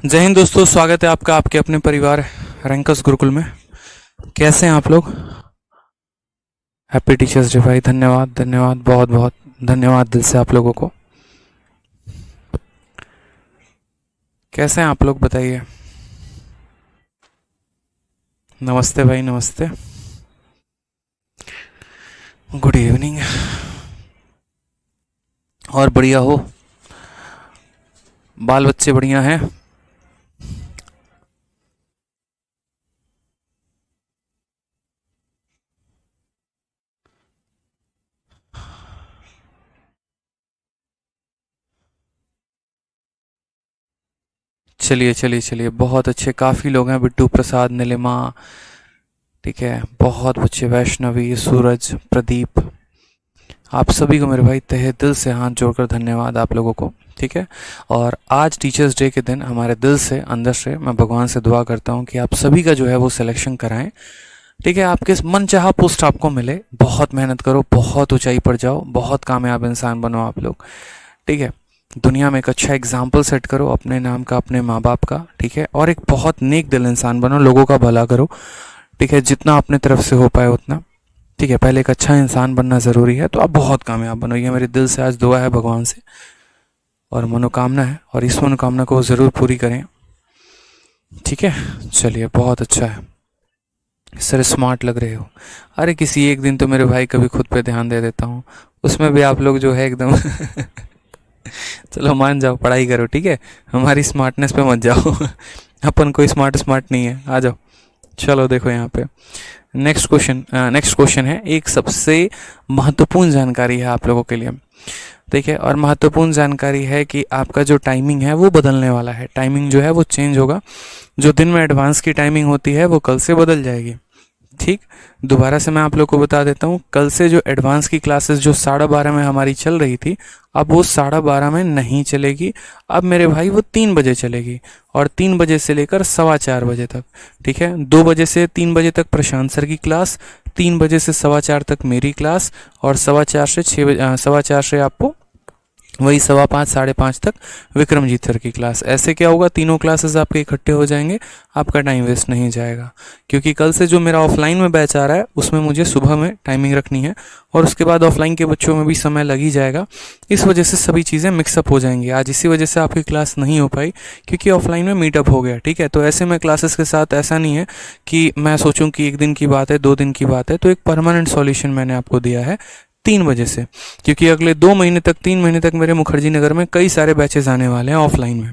जय हिंद दोस्तों, स्वागत है आपका आपके अपने परिवार रैंकस गुरुकुल में। कैसे हैं आप लोग? हैप्पी टीचर्स डे भाई। धन्यवाद धन्यवाद, बहुत बहुत धन्यवाद दिल से आप लोगों को। कैसे हैं आप लोग बताइए। नमस्ते भाई, नमस्ते। Good evening. और बढ़िया हो? बाल बच्चे बढ़िया हैं? चलिए चलिए चलिए, बहुत अच्छे, काफ़ी लोग हैं। बिट्टू प्रसाद, नीलिमा, ठीक है, बहुत बच्चे, वैष्णवी, सूरज, प्रदीप, आप सभी को मेरे भाई तहे दिल से हाथ जोड़कर धन्यवाद आप लोगों को। ठीक है। और आज टीचर्स डे के दिन हमारे दिल से, अंदर से मैं भगवान से दुआ करता हूँ कि आप सभी का जो है वो सिलेक्शन कराएं। ठीक है, आपके मन चाहा पोस्ट आपको मिले। बहुत मेहनत करो, बहुत ऊंचाई पर जाओ, बहुत कामयाब इंसान बनो आप लोग। ठीक है। दुनिया में एक अच्छा एग्जाम्पल सेट करो अपने नाम का, अपने माँ बाप का। ठीक है। और एक बहुत नेक दिल इंसान बनो, लोगों का भला करो। ठीक है, जितना अपने तरफ से हो पाए उतना। ठीक है, पहले एक अच्छा इंसान बनना ज़रूरी है, तो आप बहुत कामयाब बनो। ये मेरे दिल से आज दुआ है भगवान से, और मनोकामना है, और इस मनोकामना को ज़रूर पूरी करें। ठीक है। चलिए, बहुत अच्छा है सर, स्मार्ट लग रहे हो। अरे किसी एक दिन तो मेरे भाई कभी खुद पे ध्यान दे देता हूँ, उसमें भी आप लोग जो है एकदम चलो मान जाओ, पढ़ाई करो। ठीक है, हमारी स्मार्टनेस पे मत जाओ अपन कोई स्मार्ट स्मार्ट नहीं है, आ जाओ। चलो देखो यहाँ पे नेक्स्ट क्वेश्चन है, एक सबसे महत्वपूर्ण जानकारी है आप लोगों के लिए। देखिए, और महत्वपूर्ण जानकारी है कि आपका जो टाइमिंग है वो बदलने वाला है। टाइमिंग जो है वो चेंज होगा। जो दिन में एडवांस की टाइमिंग होती है वो कल से बदल जाएगी। ठीक। दोबारा से मैं आप लोग को बता देता हूँ, कल से जो एडवांस की क्लासेस जो 12:30 में हमारी चल रही थी, अब वो 12:30 में नहीं चलेगी। अब मेरे भाई वो 3 बजे चलेगी, और 3 बजे से लेकर 4:15 बजे तक। ठीक है, 2 बजे से 3 बजे तक प्रशांत सर की क्लास, 3 बजे से 4:15 तक मेरी क्लास, और 4:15 से आपको वही 5:15 5:30 तक विक्रमजीत सर की क्लास। ऐसे क्या होगा, तीनों क्लासेस आपके इकट्ठे हो जाएंगे, आपका टाइम वेस्ट नहीं जाएगा। क्योंकि कल से जो मेरा ऑफलाइन में बैच आ रहा है उसमें मुझे सुबह में टाइमिंग रखनी है, और उसके बाद ऑफलाइन के बच्चों में भी समय लग ही जाएगा। इस वजह से सभी चीज़ें मिक्सअप हो जाएंगी। आज इसी वजह से आपकी क्लास नहीं हो पाई, क्योंकि ऑफलाइन में मीटअप हो गया। ठीक है, तो ऐसे में क्लासेस के साथ ऐसा नहीं है कि मैं सोचूं कि एक दिन की बात है, 2 दिन की बात है। तो एक परमानेंट सॉल्यूशन मैंने आपको दिया है 3 बजे से, क्योंकि अगले 2 महीने तक, 3 महीने तक मेरे मुखर्जी नगर में कई सारे बैचेज आने वाले हैं ऑफलाइन में।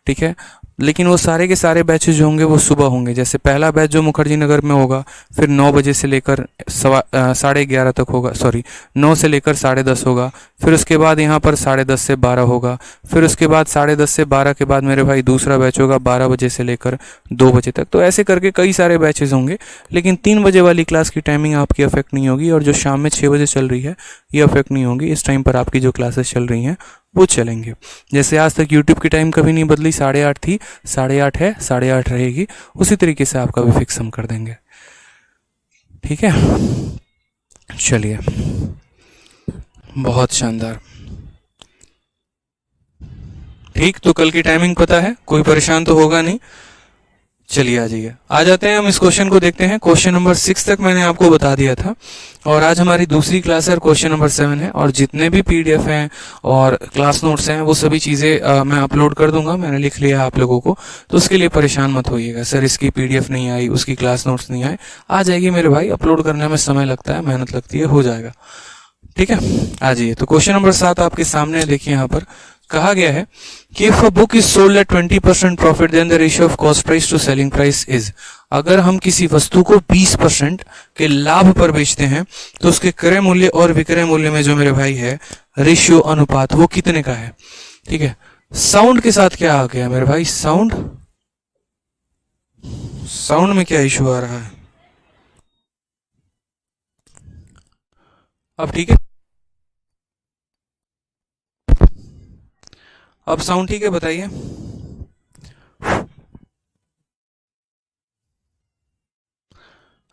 ठीक है, लेकिन वो सारे के सारे बैचेज जो होंगे वो सुबह होंगे। जैसे पहला बैच जो मुखर्जी नगर में होगा, फिर 9 बजे से लेकर 11:30 तक होगा, सॉरी, 9 से लेकर 10:30 होगा। फिर उसके बाद यहाँ पर 10:30 से 12 होगा। फिर उसके बाद 10:30 से 12 के बाद मेरे भाई दूसरा बैच होगा 12 बजे से लेकर 2 बजे तक। तो ऐसे करके कई सारे बैचेज होंगे, लेकिन 3 बजे वाली क्लास की टाइमिंग आपकी अफेक्ट नहीं होगी, और जो शाम में 6 बजे चल रही है ये अफेक्ट नहीं होगी। इस टाइम पर आपकी जो क्लासेस चल रही हैं वो चलेंगे। जैसे आज तक यूट्यूब की टाइम कभी नहीं बदली, 8:30 थी, 8:30 है, 8:30 रहेगी। उसी तरीके से आपका भी फिक्स हम कर देंगे। ठीक है, चलिए, बहुत शानदार। ठीक, तो कल की टाइमिंग पता है, कोई परेशान तो होगा नहीं। चलिए आ जाइए, आ जाते हैं हम इस क्वेश्चन को देखते हैं। क्वेश्चन नंबर 6 तक मैंने आपको बता दिया था, और आज हमारी दूसरी क्लास है, क्वेश्चन नंबर 7 है। और जितने भी पीडीएफ हैं और क्लास नोट्स हैं वो सभी चीज़ें मैं अपलोड कर दूंगा, मैंने लिख लिया है आप लोगों को। तो उसके लिए परेशान मत होइएगा, सर इसकी पीडीएफ नहीं आई, उसकी क्लास नोट्स नहीं आए। आ जाएगी मेरे भाई, अपलोड करने में समय लगता है, मेहनत लगती है, हो जाएगा। ठीक है, आ जाइए। तो क्वेश्चन नंबर 7 आपके सामने है, देखिए यहाँ पर कहा गया है कि if a book is sold at 20% profit then the ratio of cost price to selling price is. अगर हम किसी वस्तु को 20% के लाभ पर बेचते हैं तो उसके क्रय मूल्य और विक्रय मूल्य में जो मेरे भाई है रेशियो, अनुपात, वो कितने का है। ठीक है, साउंड के साथ क्या आ गया मेरे भाई, साउंड, साउंड में क्या इशू आ रहा है? अब ठीक है, अब साउंड ठीक है, बताइए।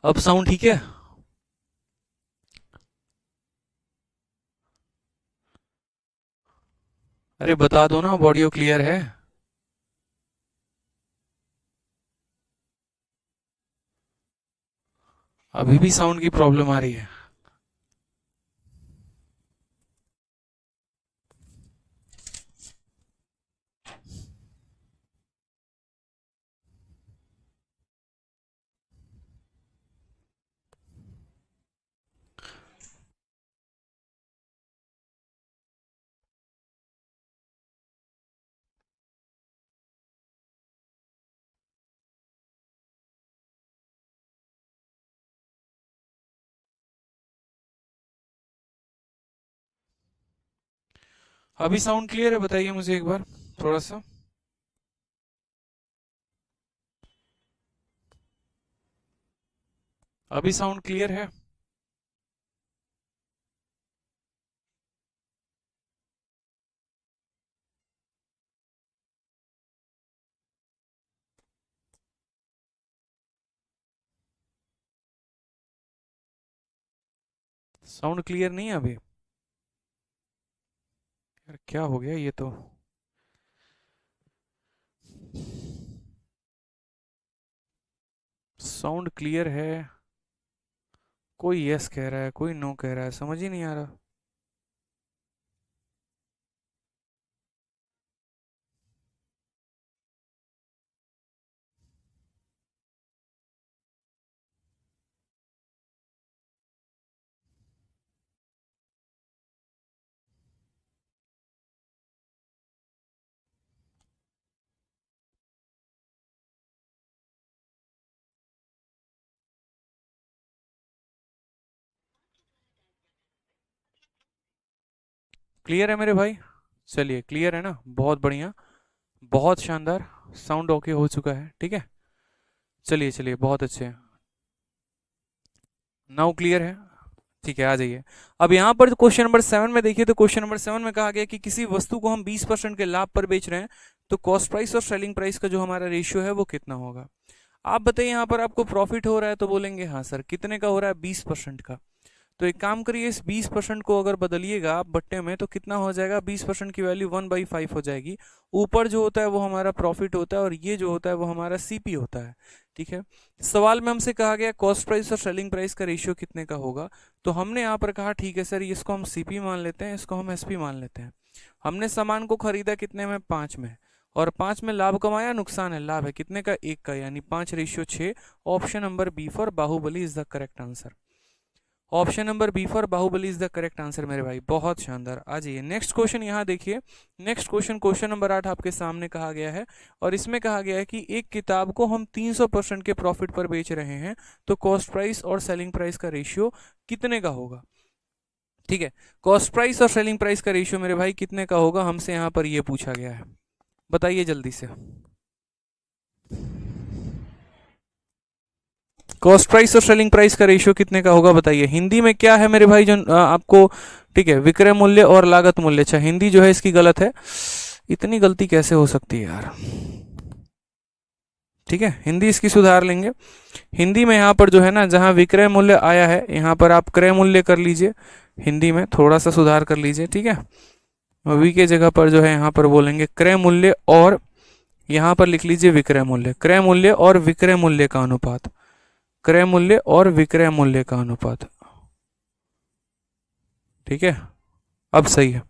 अब साउंड ठीक है? अरे बता दो ना, ऑडियो क्लियर है? अभी भी साउंड की प्रॉब्लम आ रही है? अभी साउंड क्लियर है? बताइए मुझे एक बार थोड़ा सा। अभी साउंड क्लियर है? साउंड क्लियर नहीं है अभी? यार क्या हो गया ये तो। साउंड क्लियर है, कोई यस कह रहा है, कोई नो कह रहा है, समझ ही नहीं आ रहा। क्लियर है मेरे भाई? चलिए, क्लियर है ना, बहुत बढ़िया, बहुत शानदार। साउंड ओके हो चुका है, ठीक है। चलिए चलिए, बहुत अच्छे। नाउ क्लियर है? ठीक है, आ जाइए। अब यहाँ पर क्वेश्चन नंबर 7 में देखिए, तो क्वेश्चन नंबर 7 में कहा गया कि किसी वस्तु को हम 20% के लाभ पर बेच रहे हैं, तो कॉस्ट प्राइस और सेलिंग प्राइस का जो हमारा रेशियो है वो कितना होगा। आप बताइए, यहाँ पर आपको प्रॉफिट हो रहा है, तो बोलेंगे हाँ सर, कितने का हो रहा है? 20% का। तो एक काम करिए, इस 20% को अगर बदलिएगा आप बट्टे में, तो कितना हो जाएगा? 20% की वैल्यू 1/5 हो जाएगी। ऊपर जो होता है वो हमारा प्रॉफिट होता है, और ये जो होता है वो हमारा सीपी होता है, ठीक है। सवाल में हमसे कहा गया कॉस्ट प्राइस और सेलिंग प्राइस का रेशियो कितने का होगा। तो हमने यहाँ पर कहा ठीक है सर, इसको हम सीपी मान लेते हैं, इसको हम एसपी मान लेते हैं। हमने सामान को खरीदा कितने में? 5 में। और 5 में लाभ कमाया, नुकसान है? लाभ है। कितने का? 1 का, यानी 5/6। Option number B for Baahubali is the correct answer. Option number B for Baahubali is the correct answer मेरे भाई, बहुत शानदार। आ जाइए नेक्स्ट क्वेश्चन, यहाँ देखिए। नेक्स्ट क्वेश्चन, क्वेश्चन नंबर 8 आपके सामने कहा गया है, और इसमें कहा गया है कि एक किताब को हम 300% के प्रॉफिट पर बेच रहे हैं, तो कॉस्ट प्राइस और सेलिंग प्राइस का रेशियो कितने का होगा। ठीक है, कॉस्ट प्राइस और सेलिंग प्राइस का रेशियो मेरे भाई कितने का होगा, हमसे यहाँ पर ये पूछा गया है। बताइए जल्दी से। कॉस्ट प्राइस और सेलिंग प्राइस का रेशियो कितने का होगा, बताइए। हिंदी में क्या है मेरे भाई जो आपको, ठीक है, विक्रय मूल्य और लागत मूल्य। अच्छा, हिंदी जो है इसकी गलत है। इतनी गलती कैसे हो सकती है यार। ठीक है, हिंदी इसकी सुधार लेंगे। हिंदी में यहाँ पर जो है ना, जहाँ विक्रय मूल्य आया है, यहाँ पर आप क्रय मूल्य कर लीजिए। हिंदी में थोड़ा सा सुधार कर लीजिए, ठीक है। वी के जगह पर जो है यहाँ पर बोलेंगे क्रय मूल्य, और यहाँ पर लिख लीजिए विक्रय मूल्य। क्रय मूल्य और विक्रय मूल्य का अनुपात, क्रय मूल्य और विक्रय मूल्य का अनुपात, ठीक है। अब सही है।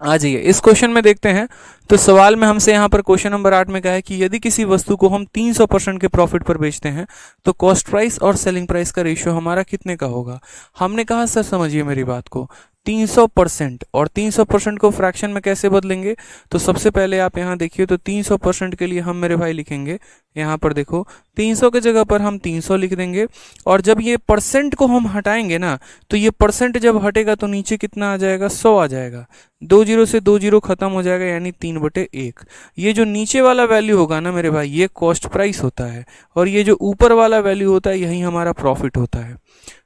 आ जाइए इस क्वेश्चन में देखते हैं। तो सवाल में हमसे यहाँ पर क्वेश्चन नंबर 8 में कहा है कि यदि किसी वस्तु को हम 300% के प्रॉफिट पर बेचते हैं, तो कॉस्ट प्राइस और सेलिंग प्राइस का रेशियो हमारा कितने का होगा। हमने कहा सर समझिए मेरी बात को, 300% और 300% को फ्रैक्शन में कैसे बदलेंगे। तो सबसे पहले आप यहाँ देखिए, तो 300% के लिए हम मेरे भाई लिखेंगे, यहाँ पर देखो 300 के जगह पर हम 300 लिख देंगे। और जब ये परसेंट को हम हटाएंगे ना, तो ये परसेंट जब हटेगा तो नीचे कितना आ जाएगा? 100 आ जाएगा। 2 जीरो से 2 जीरो खत्म हो जाएगा, यानी 3/1। ये जो नीचे वाला वैल्यू होगा ना मेरे भाई, ये कॉस्ट प्राइस होता है, और ये जो ऊपर वाला वैल्यू होता है, यही हमारा प्रॉफिट होता है।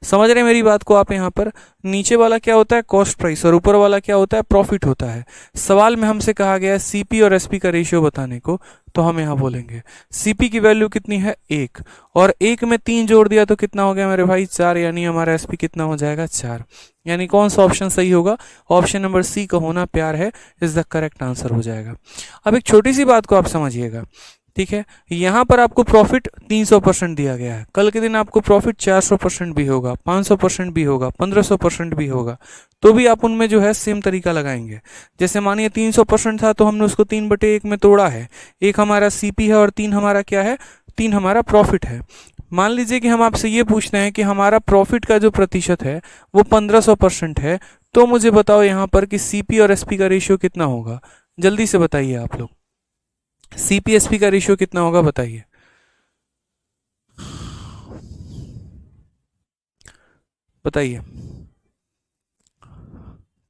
समझ रहे हैं मेरी बात को आप। यहाँ पर नीचे वाला क्या होता है? कॉस्ट प्राइस, और ऊपर वाला क्या होता है? प्रॉफिट होता है। सवाल में हमसे कहा गया है सीपी और एसपी का रेशियो बताने को, तो हम यहाँ बोलेंगे सीपी की वैल्यू कितनी है? 1, और 1 में 3 जोड़ दिया तो कितना हो गया मेरे भाई? 4, यानी हमारा एसपी कितना हो जाएगा? 4। यानी कौन सा ऑप्शन सही होगा? ऑप्शन नंबर सी का होना प्यार है इज द करेक्ट आंसर हो जाएगा। अब एक छोटी सी बात को आप समझिएगा, ठीक है, यहाँ पर आपको प्रॉफिट 300% दिया गया है, कल के दिन आपको प्रॉफिट 400% भी होगा, 500% भी होगा, 1500% भी होगा, तो भी आप उनमें जो है सेम तरीका लगाएंगे। जैसे मानिए 300% था तो हमने उसको 3/1 में तोड़ा है, एक हमारा सीपी है और 3 हमारा क्या है, 3 हमारा प्रॉफिट है। मान लीजिए कि हम आपसे ये पूछते हैं कि हमारा प्रॉफिट का जो प्रतिशत है वो 1500% है, तो मुझे बताओ यहाँ पर कि सीपी और एसपी का रेशियो कितना होगा, जल्दी से बताइए आप लोग, सीपी एसपी का रेशियो कितना होगा बताइए, बताइए।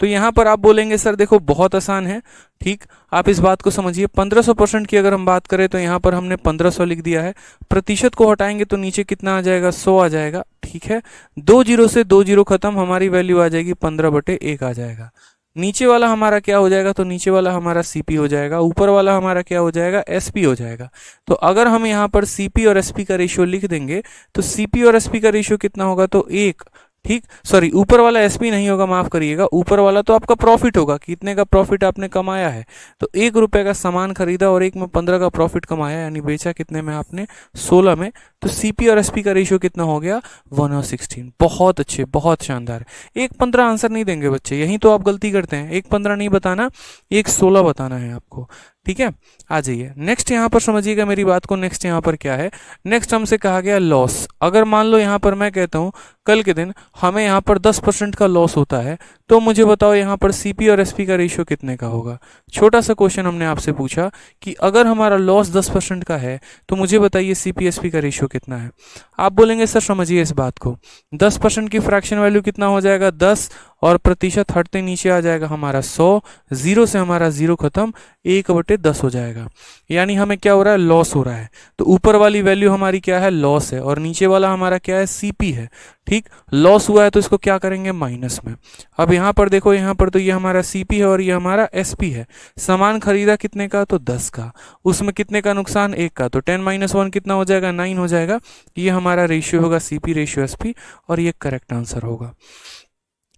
तो यहाँ पर आप बोलेंगे सर देखो बहुत आसान है, ठीक, आप इस बात को समझिए, 1500% की अगर हम बात करें तो यहाँ पर हमने 1500 लिख दिया है, प्रतिशत को हटाएंगे तो नीचे कितना आ जाएगा, 100 आ जाएगा, ठीक है, 2 जीरो से 2 जीरो खत्म, हमारी वैल्यू आ जाएगी 15/1 आ जाएगा। नीचे वाला हमारा क्या हो जाएगा, तो नीचे वाला हमारा सीपी हो जाएगा, ऊपर वाला हमारा क्या हो जाएगा, एसपी हो जाएगा। तो अगर हम यहाँ पर सीपी और एसपी का रेशियो लिख देंगे तो सीपी और एसपी का रेशियो कितना होगा, तो 1, ठीक, सॉरी ऊपर वाला एसपी नहीं होगा, माफ करिएगा, ऊपर वाला तो आपका प्रॉफिट होगा, कितने का प्रॉफिट आपने कमाया है, तो 1 रुपए का सामान खरीदा और 1 में 15 का प्रॉफिट कमाया, यानी बेचा कितने में आपने, 16 में, तो सीपी और एसपी का रेशियो कितना हो गया, 1/16। बहुत अच्छे, बहुत शानदार। 1/15 आंसर नहीं देंगे बच्चे, यही तो आप गलती करते हैं, 1/15 नहीं बताना, 1/16 बताना है आपको, ठीक है। आ जाइए नेक्स्ट, यहाँ पर समझिएगा मेरी बात को, नेक्स्ट यहाँ पर क्या है, नेक्स्ट हमसे कहा गया लॉस। अगर मान लो यहाँ पर मैं कहता हूँ कल के दिन हमें यहाँ पर 10% का लॉस होता है, तो मुझे बताओ यहाँ पर सीपी और एसपी का रेशियो कितने का होगा। छोटा सा क्वेश्चन हमने आपसे पूछा कि अगर हमारा लॉस 10% का है तो मुझे बताइए सीपी एसपी का रेशियो कितना है। आप बोलेंगे सर समझिए इस बात को, 10% की फ्रैक्शन वैल्यू कितना हो जाएगा, 10, और प्रतिशत हटते नीचे आ जाएगा हमारा 100, जीरो से हमारा जीरो खत्म, 1/10 हो जाएगा, यानी हमें क्या हो रहा है, लॉस हो रहा है। तो ऊपर वाली वैल्यू हमारी क्या है, लॉस है, और नीचे वाला हमारा क्या है, सीपी है, ठीक। लॉस हुआ है तो इसको क्या करेंगे, माइनस में। अब यहाँ पर देखो, यहाँ पर तो ये हमारा सीपी है और ये हमारा एसपी है, सामान खरीदा कितने का, तो 10 का, उसमें कितने का नुकसान, 1 का, तो 10 - 1 कितना हो जाएगा, 9 हो जाएगा। ये हमारा रेशियो होगा सीपी रेशियो एसपी, और ये करेक्ट आंसर होगा।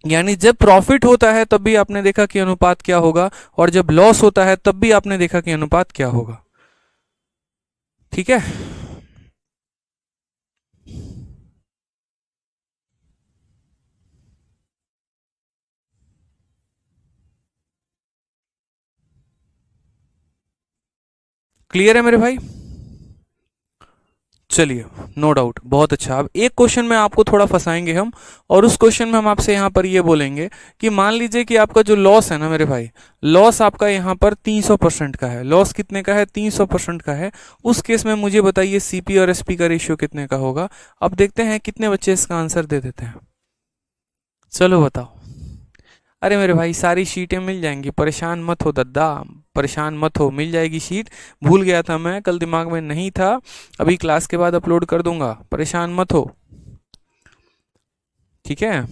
यानी जब प्रॉफिट होता है तब भी आपने देखा कि अनुपात क्या होगा, और जब लॉस होता है तब भी आपने देखा कि अनुपात क्या होगा, ठीक है। क्लियर है मेरे भाई, चलिए, नो डाउट, बहुत अच्छा। अब एक क्वेश्चन में आपको थोड़ा फंसाएंगे हम, और उस क्वेश्चन में हम आपसे यहाँ पर ये बोलेंगे कि मान लीजिए कि आपका जो लॉस है ना मेरे भाई, लॉस आपका यहाँ पर 300% का है, लॉस कितने का है, 300% का है। उस केस में मुझे बताइए सीपी और एसपी का रेशियो कितने का होगा। अब देखते हैं कितने बच्चे इसका आंसर दे देते हैं, चलो बताओ। अरे मेरे भाई सारी शीटें मिल जाएंगी, परेशान मत हो दद्दा, परेशान मत हो, मिल जाएगी शीट। भूल गया था मैं, कल दिमाग में नहीं था, अभी क्लास के बाद अपलोड कर दूंगा, परेशान मत हो, ठीक है।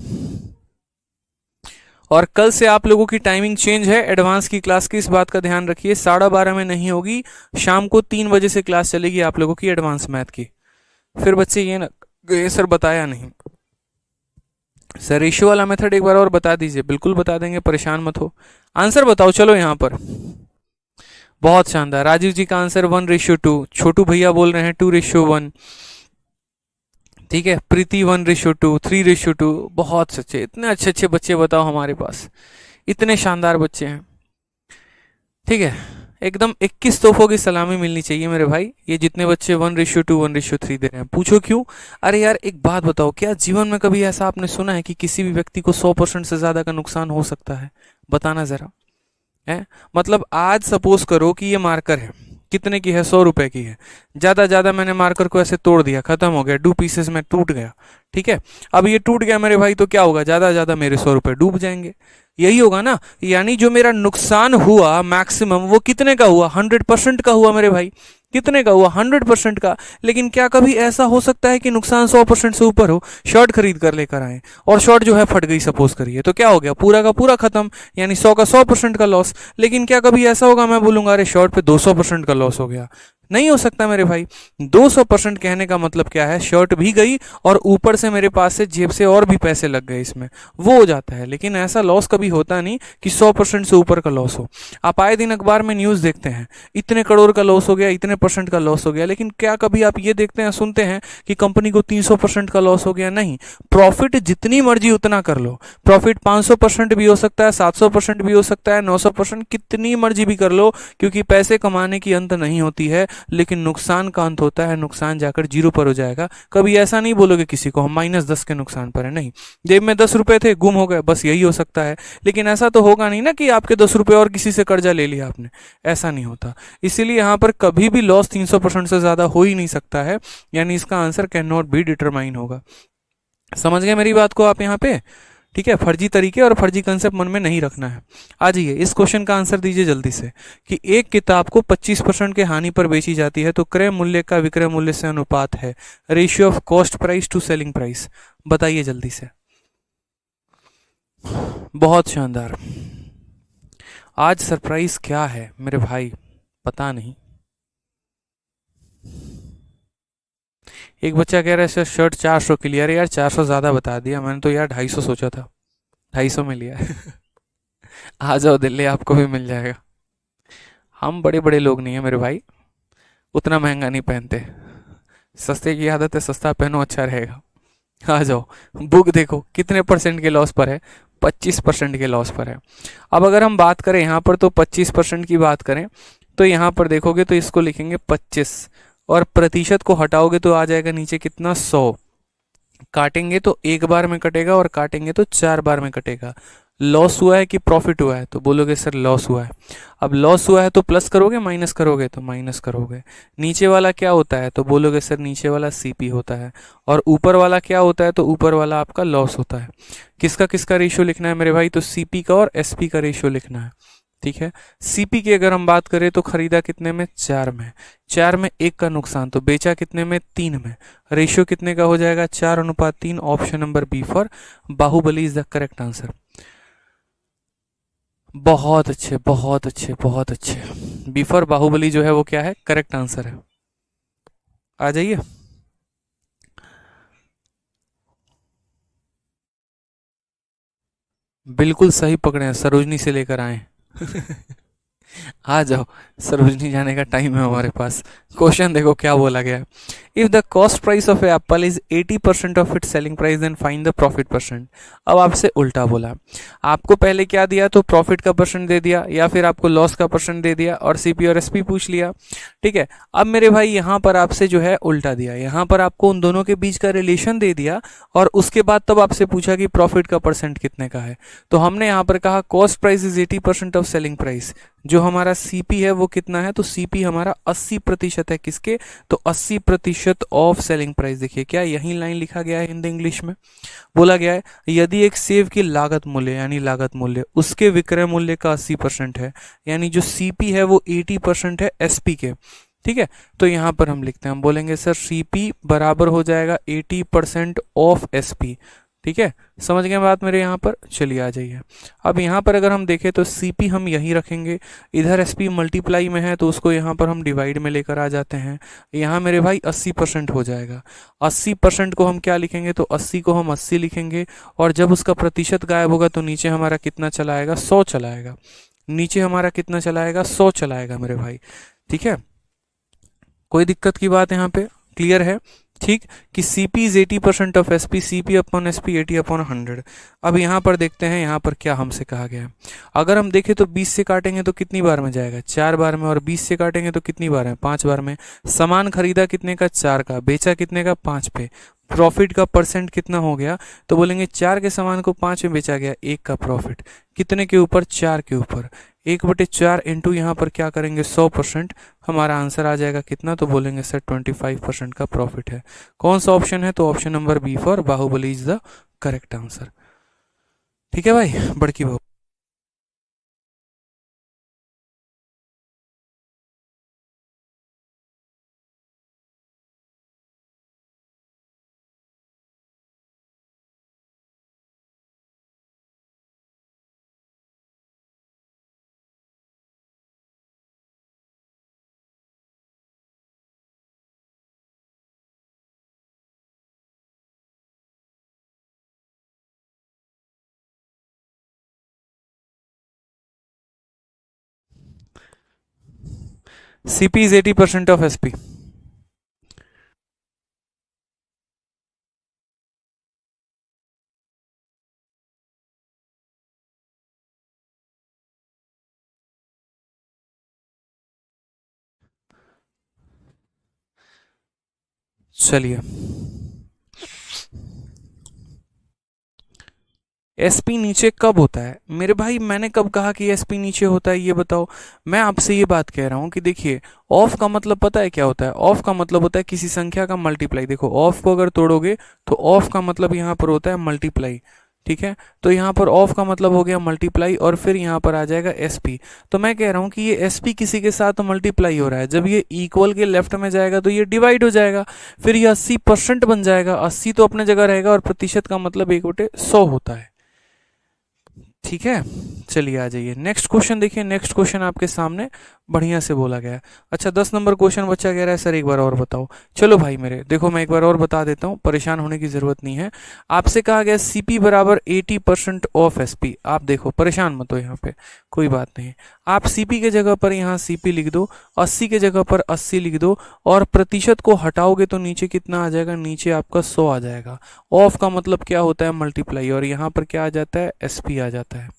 और कल से आप लोगों की टाइमिंग चेंज है एडवांस की क्लास की, इस बात का ध्यान रखिए, 12:30 में नहीं होगी, शाम को 3 बजे से क्लास चलेगी आप लोगों की एडवांस मैथ की। फिर बच्चे ये ना ये सर बताया नहीं, सर रेशियो वाला मेथड एक बार और बता दीजिए, बिल्कुल बता देंगे, परेशान मत हो। आंसर बताओ चलो यहाँ पर, बहुत शानदार। राजीव जी का आंसर 1:2, छोटू भैया बोल रहे हैं 2:1, ठीक है। प्रीति 1:2, 3:2, बहुत सच्चे, इतने अच्छे अच्छे बच्चे बताओ हमारे पास, इतने शानदार बच्चे हैं, ठीक है। एकदम 21 तोहफों की सलामी मिलनी चाहिए मेरे भाई, ये जितने बच्चे 1:2, 1:3 दे रहे हैं। पूछो क्यों, अरे यार एक बात बताओ, क्या जीवन में कभी ऐसा आपने सुना है कि किसी भी व्यक्ति को 100% से ज्यादा का नुकसान हो सकता है, बताना जरा, है। मतलब आज सपोज करो कि ये मार्कर है, कितने की है, 100 रुपए की है, ज्यादा ज्यादा मैंने मार्कर को ऐसे तोड़ दिया, खत्म हो गया, 2 पीसेस में टूट गया, ठीक है। अब ये टूट गया मेरे भाई, तो क्या होगा, ज्यादा ज्यादा मेरे 100 रुपए डूब जाएंगे, यही होगा ना। यानी जो मेरा नुकसान हुआ मैक्सिमम वो कितने का हुआ, 100% का हुआ मेरे भाई, कितने का हुआ, 100% का। लेकिन क्या कभी ऐसा हो सकता है कि नुकसान 100% से ऊपर हो, शर्ट खरीद कर लेकर आए और शर्ट जो है फट गई सपोज करिए, तो क्या हो गया, पूरा का पूरा खत्म, यानी 100 का 100% का लॉस। लेकिन क्या कभी ऐसा होगा मैं बोलूंगा अरे शर्ट पे 200% का लॉस हो गया, नहीं हो सकता मेरे भाई। 200% कहने का मतलब क्या है, शर्ट भी गई और ऊपर से मेरे पास से जेब से और भी पैसे लग गए इसमें, वो हो जाता है। लेकिन ऐसा लॉस कभी होता नहीं कि 100% से ऊपर का लॉस हो। आप आए दिन अखबार में न्यूज़ देखते हैं, इतने करोड़ का लॉस हो गया, इतने परसेंट का लॉस हो गया, लेकिन क्या कभी आप ये देखते हैं, सुनते हैं कि कंपनी को 300% का लॉस हो गया? नहीं। प्रॉफिट जितनी मर्जी उतना कर लो, प्रॉफिट 500% भी हो सकता है, 700% भी हो सकता है, 900%, कितनी मर्जी भी कर लो, क्योंकि पैसे कमाने की अंत नहीं होती है, लेकिन नुकसान का अंत होता है। नुकसान जाकर जीरो पर हो जाएगा। कभी ऐसा नहीं बोलोगे किसी को हम -10 के नुकसान पर है, नहीं। जेब में 10 रुपए थे, गुम हो गए, बस यही हो सकता है। लेकिन ऐसा तो होगा नहीं ना कि आपके 10 रुपए और किसी से कर्जा ले लिया आपने, ऐसा नहीं होता। इसीलिए यहाँ पर कभी भी लॉस 300% से ज्यादा हो ही नहीं सकता है, यानी इसका answer can not be determine होगा। समझ गए मेरी बात को आप यहाँ पे? ठीक है, फर्जी तरीके और फर्जी कंसेप्ट मन में नहीं रखना है। आ जाइए, इस क्वेश्चन का आंसर दीजिए जल्दी से कि एक किताब को 25% के हानि पर बेची जाती है तो क्रय मूल्य का विक्रय मूल्य से अनुपात है, ratio of cost price to selling price. बताइए जल्दी से। बहुत शानदार। आज सरप्राइज क्या है मेरे भाई, पता नहीं। एक बच्चा कह रहा है सर शर्ट 400 की लिया। अरे यार 400 ज्यादा बता दिया, मैंने तो यार 250 सोचा था, 250 में लिया है। आ जाओ दिल्ली, आपको भी मिल जाएगा। हम बड़े बड़े लोग नहीं है मेरे भाई, उतना महंगा नहीं पहनते। सस्ते की आदत है, सस्ता पहनो अच्छा रहेगा। आ जाओ। बुक देखो कितने परसेंट के लॉस पर है, 25% के लॉस पर है। अब अगर हम बात करें यहाँ पर तो 25% की बात करें, तो यहाँ पर देखोगे तो इसको लिखेंगे 25, और प्रतिशत को हटाओगे तो आ जाएगा नीचे कितना, 100। काटेंगे तो एक बार में कटेगा और काटेंगे तो 4 बार में कटेगा। लॉस हुआ है कि प्रॉफिट हुआ है, तो बोलोगे सर लॉस हुआ है। अब लॉस हुआ है तो प्लस करोगे, माइनस करोगे तो माइनस करोगे। नीचे वाला क्या होता है, तो बोलोगे सर नीचे वाला सीपी होता है। और ऊपर वाला क्या होता है, तो ऊपर वाला आपका लॉस होता है। किसका किसका रेशियो लिखना है मेरे भाई, तो सीपी का और एसपी का रेशियो लिखना है। ठीक है। सीपी की अगर हम बात करें तो खरीदा कितने में, 4 में। 4 में 1 का नुकसान, तो बेचा कितने में, 3 में। रेशियो कितने का हो जाएगा, 4:3। Option number B for Baahubali is the correct answer. बहुत अच्छे, बहुत अच्छे, बहुत अच्छे। बी फॉर बाहुबली जो है वो क्या है, करेक्ट आंसर है। आ जाइए। बिल्कुल सही पकड़े हैं, सरोजनी से लेकर आए। आ जाओ, सरोजनी जाने का टाइम है हमारे पास। क्वेश्चन देखो क्या बोला गया है। If the cost price of apple is 80% of its selling price then find the profit percent. अब आपसे उल्टा बोला, आपको पहले क्या दिया, तो प्रॉफिट का परसेंट दे दिया, या फिर आपको लॉस का परसेंट दे दिया और सीपी और एसपी पूछ लिया। ठीक है। अब मेरे भाई यहाँ पर आपसे जो है उल्टा दिया, यहाँ पर आपको उन दोनों के बीच का रिलेशन दे दिया, और उसके बाद तब आपसे पूछा कि प्रॉफिट का परसेंट कितने का है। तो हमने यहाँ पर कहा cost price is 80% of selling price. जो हमारा सीपी है वो कितना है, तो सीपी हमारा 80% है, किसके, तो 80% ऑफ सेलिंग प्राइस। देखिए क्या यही लाइन लिखा गया है हिंदी इंग्लिश में, बोला गया है यदि एक सेव की लागत मूल्य यानी लागत मूल्य उसके विक्रय मूल्य का 80% है, यानी जो सीपी है वो 80% है एसपी के। ठीक है। तो यहां पर हम लिखते हैं, हम बोलेंगे सर सीपी बराबर हो जाएगा 80% ऑफ एसपी। ठीक है। समझ गए बात मेरे यहाँ पर, चलिए आ जाइए। अब यहाँ पर अगर हम देखें तो सीपी हम यहीं रखेंगे, इधर एसपी मल्टीप्लाई में है तो उसको यहाँ पर हम डिवाइड में लेकर आ जाते हैं। यहाँ मेरे भाई 80% हो जाएगा। 80% को हम क्या लिखेंगे, तो 80 को हम 80 लिखेंगे, और जब उसका प्रतिशत गायब होगा तो नीचे हमारा कितना चला आएगा, 100 चला आएगा। नीचे हमारा कितना चला आएगा, 100 चला आएगा मेरे भाई। ठीक है। कोई दिक्कत की बात यहाँ पे, क्लियर है? ठीक। कि CP is 80% of SP, CP upon SP 80/100। अब यहाँ पर देखते हैं यहाँ पर क्या हमसे कहा गया है। अगर हम देखें तो 20 से काटेंगे तो कितनी बार में जाएगा, 4 बार में, और 20 से काटेंगे तो कितनी बार में, 5 बार में। सामान खरीदा कितने का, 4 का, बेचा कितने का, 5 पे। प्रॉफिट का परसेंट कितना हो गया, तो बोलेंगे 4 के सामान को 5 में बेचा गया, 1 का प्रॉफिट। कितने के ऊपर, 4 के ऊपर। 1/4 इंटू यहाँ पर क्या करेंगे, 100%। हमारा आंसर आ जाएगा कितना, तो बोलेंगे सर 25% का प्रॉफिट है। कौन सा ऑप्शन है, तो option number B for Baahubali is the correct answer. ठीक है भाई, बड़की बहू। CP is 80% of SP. चलिए, एसपी नीचे कब होता है मेरे भाई? मैंने कब कहा कि एसपी नीचे होता है, ये बताओ। मैं आपसे ये बात कह रहा हूँ कि देखिए, ऑफ का मतलब पता है क्या होता है? ऑफ का मतलब होता है किसी संख्या का मल्टीप्लाई। देखो, ऑफ को अगर तोड़ोगे तो ऑफ का मतलब यहाँ पर होता है मल्टीप्लाई, ठीक है? तो यहाँ पर ऑफ का मतलब हो गया मल्टीप्लाई, और फिर यहाँ पर आ जाएगा एसपी। तो मैं कह रहा हूँ कि ये एसपी किसी के साथ मल्टीप्लाई हो रहा है, जब ये इक्वल के लेफ्ट में जाएगा तो ये डिवाइड हो जाएगा, फिर ये 80% बन जाएगा। 80 तो अपने जगह रहेगा, और प्रतिशत का मतलब 1/100 होता है, ठीक है? चलिए आ जाइए, नेक्स्ट क्वेश्चन देखिए। नेक्स्ट क्वेश्चन आपके सामने बढ़िया से बोला गया है। अच्छा, 10 नंबर क्वेश्चन बच्चा कह रहा है सर एक बार और बताओ। चलो भाई मेरे, देखो मैं एक बार और बता देता हूँ, परेशान होने की जरूरत नहीं है। आपसे कहा गया सीपी बराबर 80% ऑफ एसपी। आप देखो, परेशान मत हो, यहाँ पे कोई बात नहीं। आप सीपी के जगह पर यहाँ सीपी लिख दो, 80 के जगह पर 80 लिख दो, और प्रतिशत को हटाओगे तो नीचे कितना आ जाएगा? नीचे आपका 100 आ जाएगा। ऑफ का मतलब क्या होता है? मल्टीप्लाई, और यहाँ पर क्या आ जाता है? एसपी आ जाता है,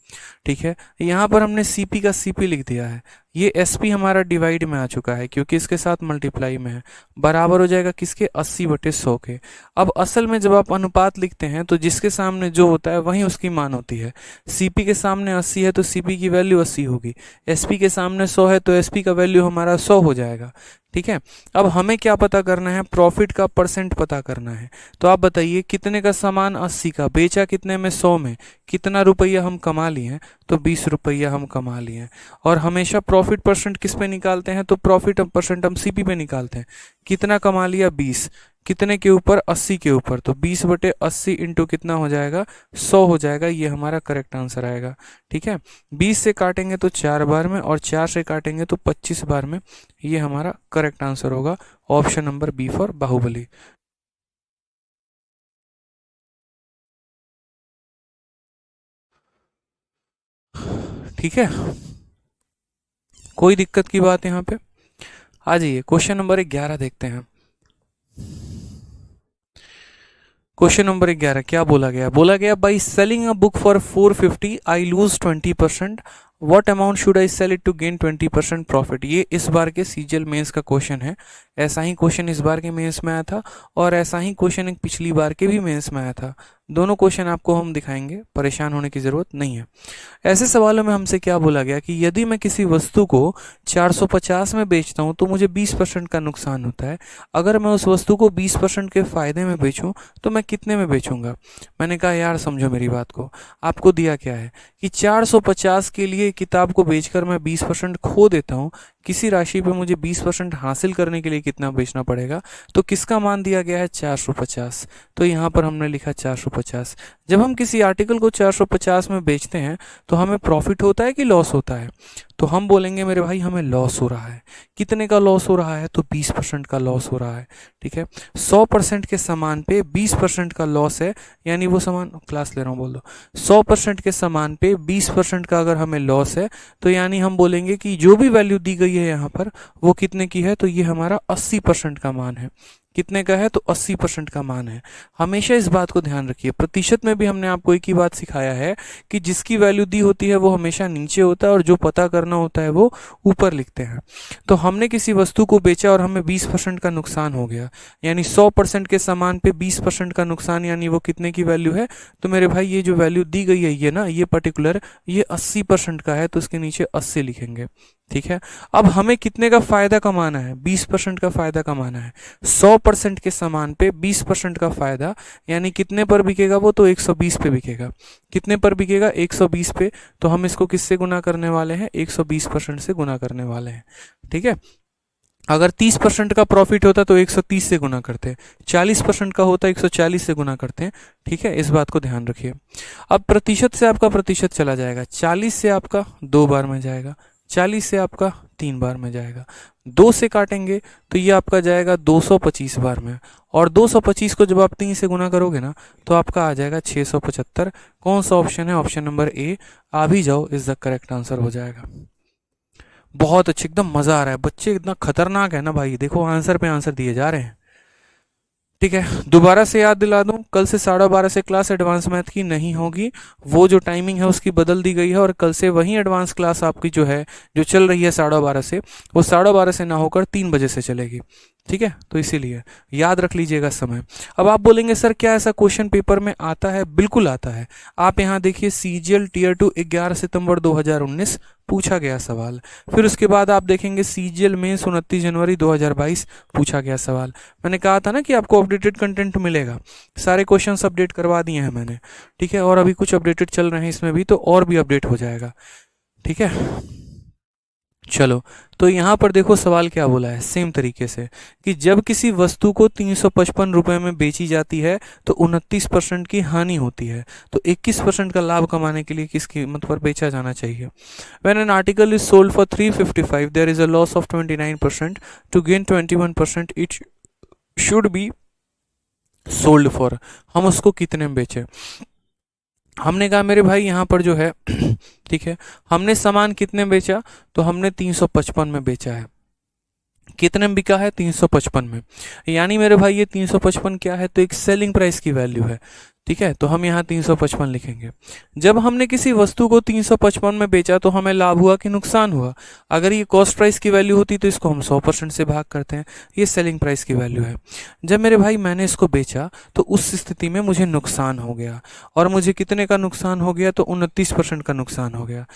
ठीक है? यहाँ पर हमने सीपी का सीपी लिख दिया है, ये एसपी हमारा डिवाइड में आ चुका है क्योंकि इसके साथ मल्टीप्लाई में है, बराबर हो जाएगा किसके? 80/100 के। अब असल में जब आप अनुपात लिखते हैं तो जिसके सामने जो होता है वही उसकी मान होती है। सीपी के सामने 80 है तो सीपी की वैल्यू 80 होगी, एसपी के सामने 100 है तो एसपी का वैल्यू हमारा 100 हो जाएगा, ठीक है? अब हमें क्या पता करना है? प्रॉफिट का परसेंट पता करना है। तो आप बताइए, कितने का सामान? 80 का, बेचा कितने में? 100 में। कितना रुपया हम कमा लिए हैं? तो 20 रुपया हम कमा लिए हैं। और हमेशा प्रॉफिट परसेंट किस पे निकालते हैं? तो प्रॉफिट परसेंट हम सीपी पे निकालते हैं। कितना कमा लिया? 20। कितने के ऊपर? 80 के ऊपर। तो 20/80 इंटू कितना हो जाएगा? 100 हो जाएगा। ये हमारा करेक्ट आंसर आएगा, ठीक है? 20 से काटेंगे तो 4 बार में, और 4 से काटेंगे तो 25 बार में। ये हमारा करेक्ट आंसर होगा, option number B for Baahubali. ठीक है, कोई दिक्कत की बात यहाँ पे? आ जाइए, क्वेश्चन नंबर 11 देखते हैं। क्वेश्चन नंबर 11 क्या बोला गया? बोला गया, by selling a book for 450 I lose 20%, what amount should I sell it to gain 20% profit? ये इस बार के सीजीएल मेंस का क्वेश्चन है। ऐसा ही क्वेश्चन इस बार के मेंस में आया था, और ऐसा ही क्वेश्चन एक पिछली बार के भी मेंस में आया था। दोनों क्वेश्चन आपको हम दिखाएंगे, परेशान होने की जरूरत नहीं है। ऐसे सवालों में हमसे क्या बोला गया कि यदि मैं किसी वस्तु को 450 में बेचता हूं तो मुझे 20% का नुकसान होता है। अगर मैं उस वस्तु को 20% के फायदे में बेचूं तो मैं कितने में बेचूंगा? मैंने कहा यार समझो मेरी बात को, आपको दिया क्या है कि 450 के लिए किताब को बेचकर मैं 20% खो देता हूं, किसी राशि पे मुझे 20% हासिल करने के लिए कितना बेचना पड़ेगा? तो किसका मान दिया गया है? 450। तो यहाँ पर हमने लिखा 450। जब हम किसी आर्टिकल को 450 में बेचते हैं तो हमें प्रॉफिट होता है कि लॉस होता है? तो हम बोलेंगे मेरे भाई हमें लॉस हो रहा है। कितने का लॉस हो रहा है? तो 20% का लॉस हो रहा है, ठीक है? 100% के सामान पे 20% का लॉस है, यानी वो सामान, क्लास ले रहा हूँ बोल दो, 100% के सामान पे 20% का अगर हमें लॉस है तो यानी हम बोलेंगे कि जो भी वैल्यू दी गई है यहाँ पर वो कितने की है? तो ये हमारा 80% का मान है। कितने का है? तो 80% का मान है। हमेशा इस बात को ध्यान रखिए। प्रतिशत में भी हमने आपको एक ही बात सिखाया है कि जिसकी वैल्यू दी होती है वो हमेशा नीचे होता है, और जो पता करना होता है वो ऊपर लिखते हैं। तो हमने किसी वस्तु को बेचा और हमें 20% का नुकसान हो गया, यानी 100% के सामान पे 20% का नुकसान, यानी वो कितने की वैल्यू है? तो मेरे भाई ये जो वैल्यू दी गई है ये ना, ये पर्टिकुलर, ये 80% का है, तो उसके नीचे 80 लिखेंगे, ठीक है? अब हमें कितने का फायदा कमाना है? 20% का फायदा कमाना है। 100% के सामान पे 20% का फायदा, यानी कितने पर बिकेगा वो? तो 120 पे बिकेगा। कितने पर बिकेगा? 120 पे। तो हम इसको किससे गुना करने वाले हैं? 120% से गुना करने वाले हैं, ठीक है? अगर 30% का प्रॉफिट होता तो 130 से गुना करते, 40% का होता 140 से गुना करते हैं, ठीक है? इस बात को ध्यान रखिए। अब प्रतिशत से आपका प्रतिशत चला जाएगा, 40 से आपका 2 बार में जाएगा, 40 से आपका 3 बार में जाएगा, 2 से काटेंगे तो ये आपका जाएगा 225 बार में, और 225 को जब आप 3 से गुना करोगे ना तो आपका आ जाएगा 675। कौन सा ऑप्शन है? Option number A. आ भी जाओ, इज द करेक्ट आंसर हो जाएगा। बहुत अच्छे, एकदम मजा आ रहा है, बच्चे इतना खतरनाक है ना भाई, देखो आंसर पे आंसर दिए जा रहे हैं। ठीक है, दोबारा से याद दिला दूं, कल से 12:30 से क्लास एडवांस मैथ की नहीं होगी, वो जो टाइमिंग है उसकी बदल दी गई है, और कल से वही एडवांस क्लास आपकी जो है, जो चल रही है 12:30 से, वो 12:30 से ना होकर 3 बजे से चलेगी। ठीक है, तो इसीलिए याद रख लीजिएगा समय। अब आप बोलेंगे सर क्या ऐसा क्वेश्चन पेपर में आता है? बिल्कुल आता है। आप यहाँ देखिए, सीजीएल टीयर 2 11 सितंबर 2019 पूछा गया सवाल। फिर उसके बाद आप देखेंगे सीजीएल मेंस 29 जनवरी 2022 पूछा गया सवाल। मैंने कहा था ना कि आपको अपडेटेड कंटेंट मिलेगा, सारे क्वेश्चंस अपडेट करवा दिए हैं मैंने। ठीक है, और अभी कुछ अपडेटेड चल रहे हैं इसमें भी, तो और भी अपडेट हो जाएगा। ठीक है, चलो, तो यहाँ पर देखो सवाल क्या बोला है, सेम तरीके से कि जब किसी वस्तु को 355 रुपए में बेची जाती है तो 29% की हानि होती है, तो 21% का लाभ कमाने के लिए किस कीमत पर बेचा जाना चाहिए? When an article is sold for 355 there is a loss of 29%, to gain 21% it should be sold for. हम उसको कितने में बेचे? हमने कहा मेरे भाई यहाँ पर जो है ठीक है, हमने सामान कितने में बेचा? तो हमने 355 में बेचा है। कितने में बिका है? 355 में। यानी मेरे भाई ये 355 क्या है? तो एक सेलिंग प्राइस की वैल्यू है। ठीक है, तो हम यहाँ 355 लिखेंगे। जब हमने किसी वस्तु को 355 में बेचा तो हमें लाभ हुआ कि नुकसान हुआ? अगर ये कॉस्ट प्राइस की वैल्यू होती तो इसको हम 100% से भाग करते हैं, ये सेलिंग प्राइस की वैल्यू है। जब मेरे भाई मैंने इसको बेचा तो उस स्थिति में मुझे नुकसान हो गया, और मुझे कितने का नुकसान हो गया? तो 29% का नुकसान हो गया।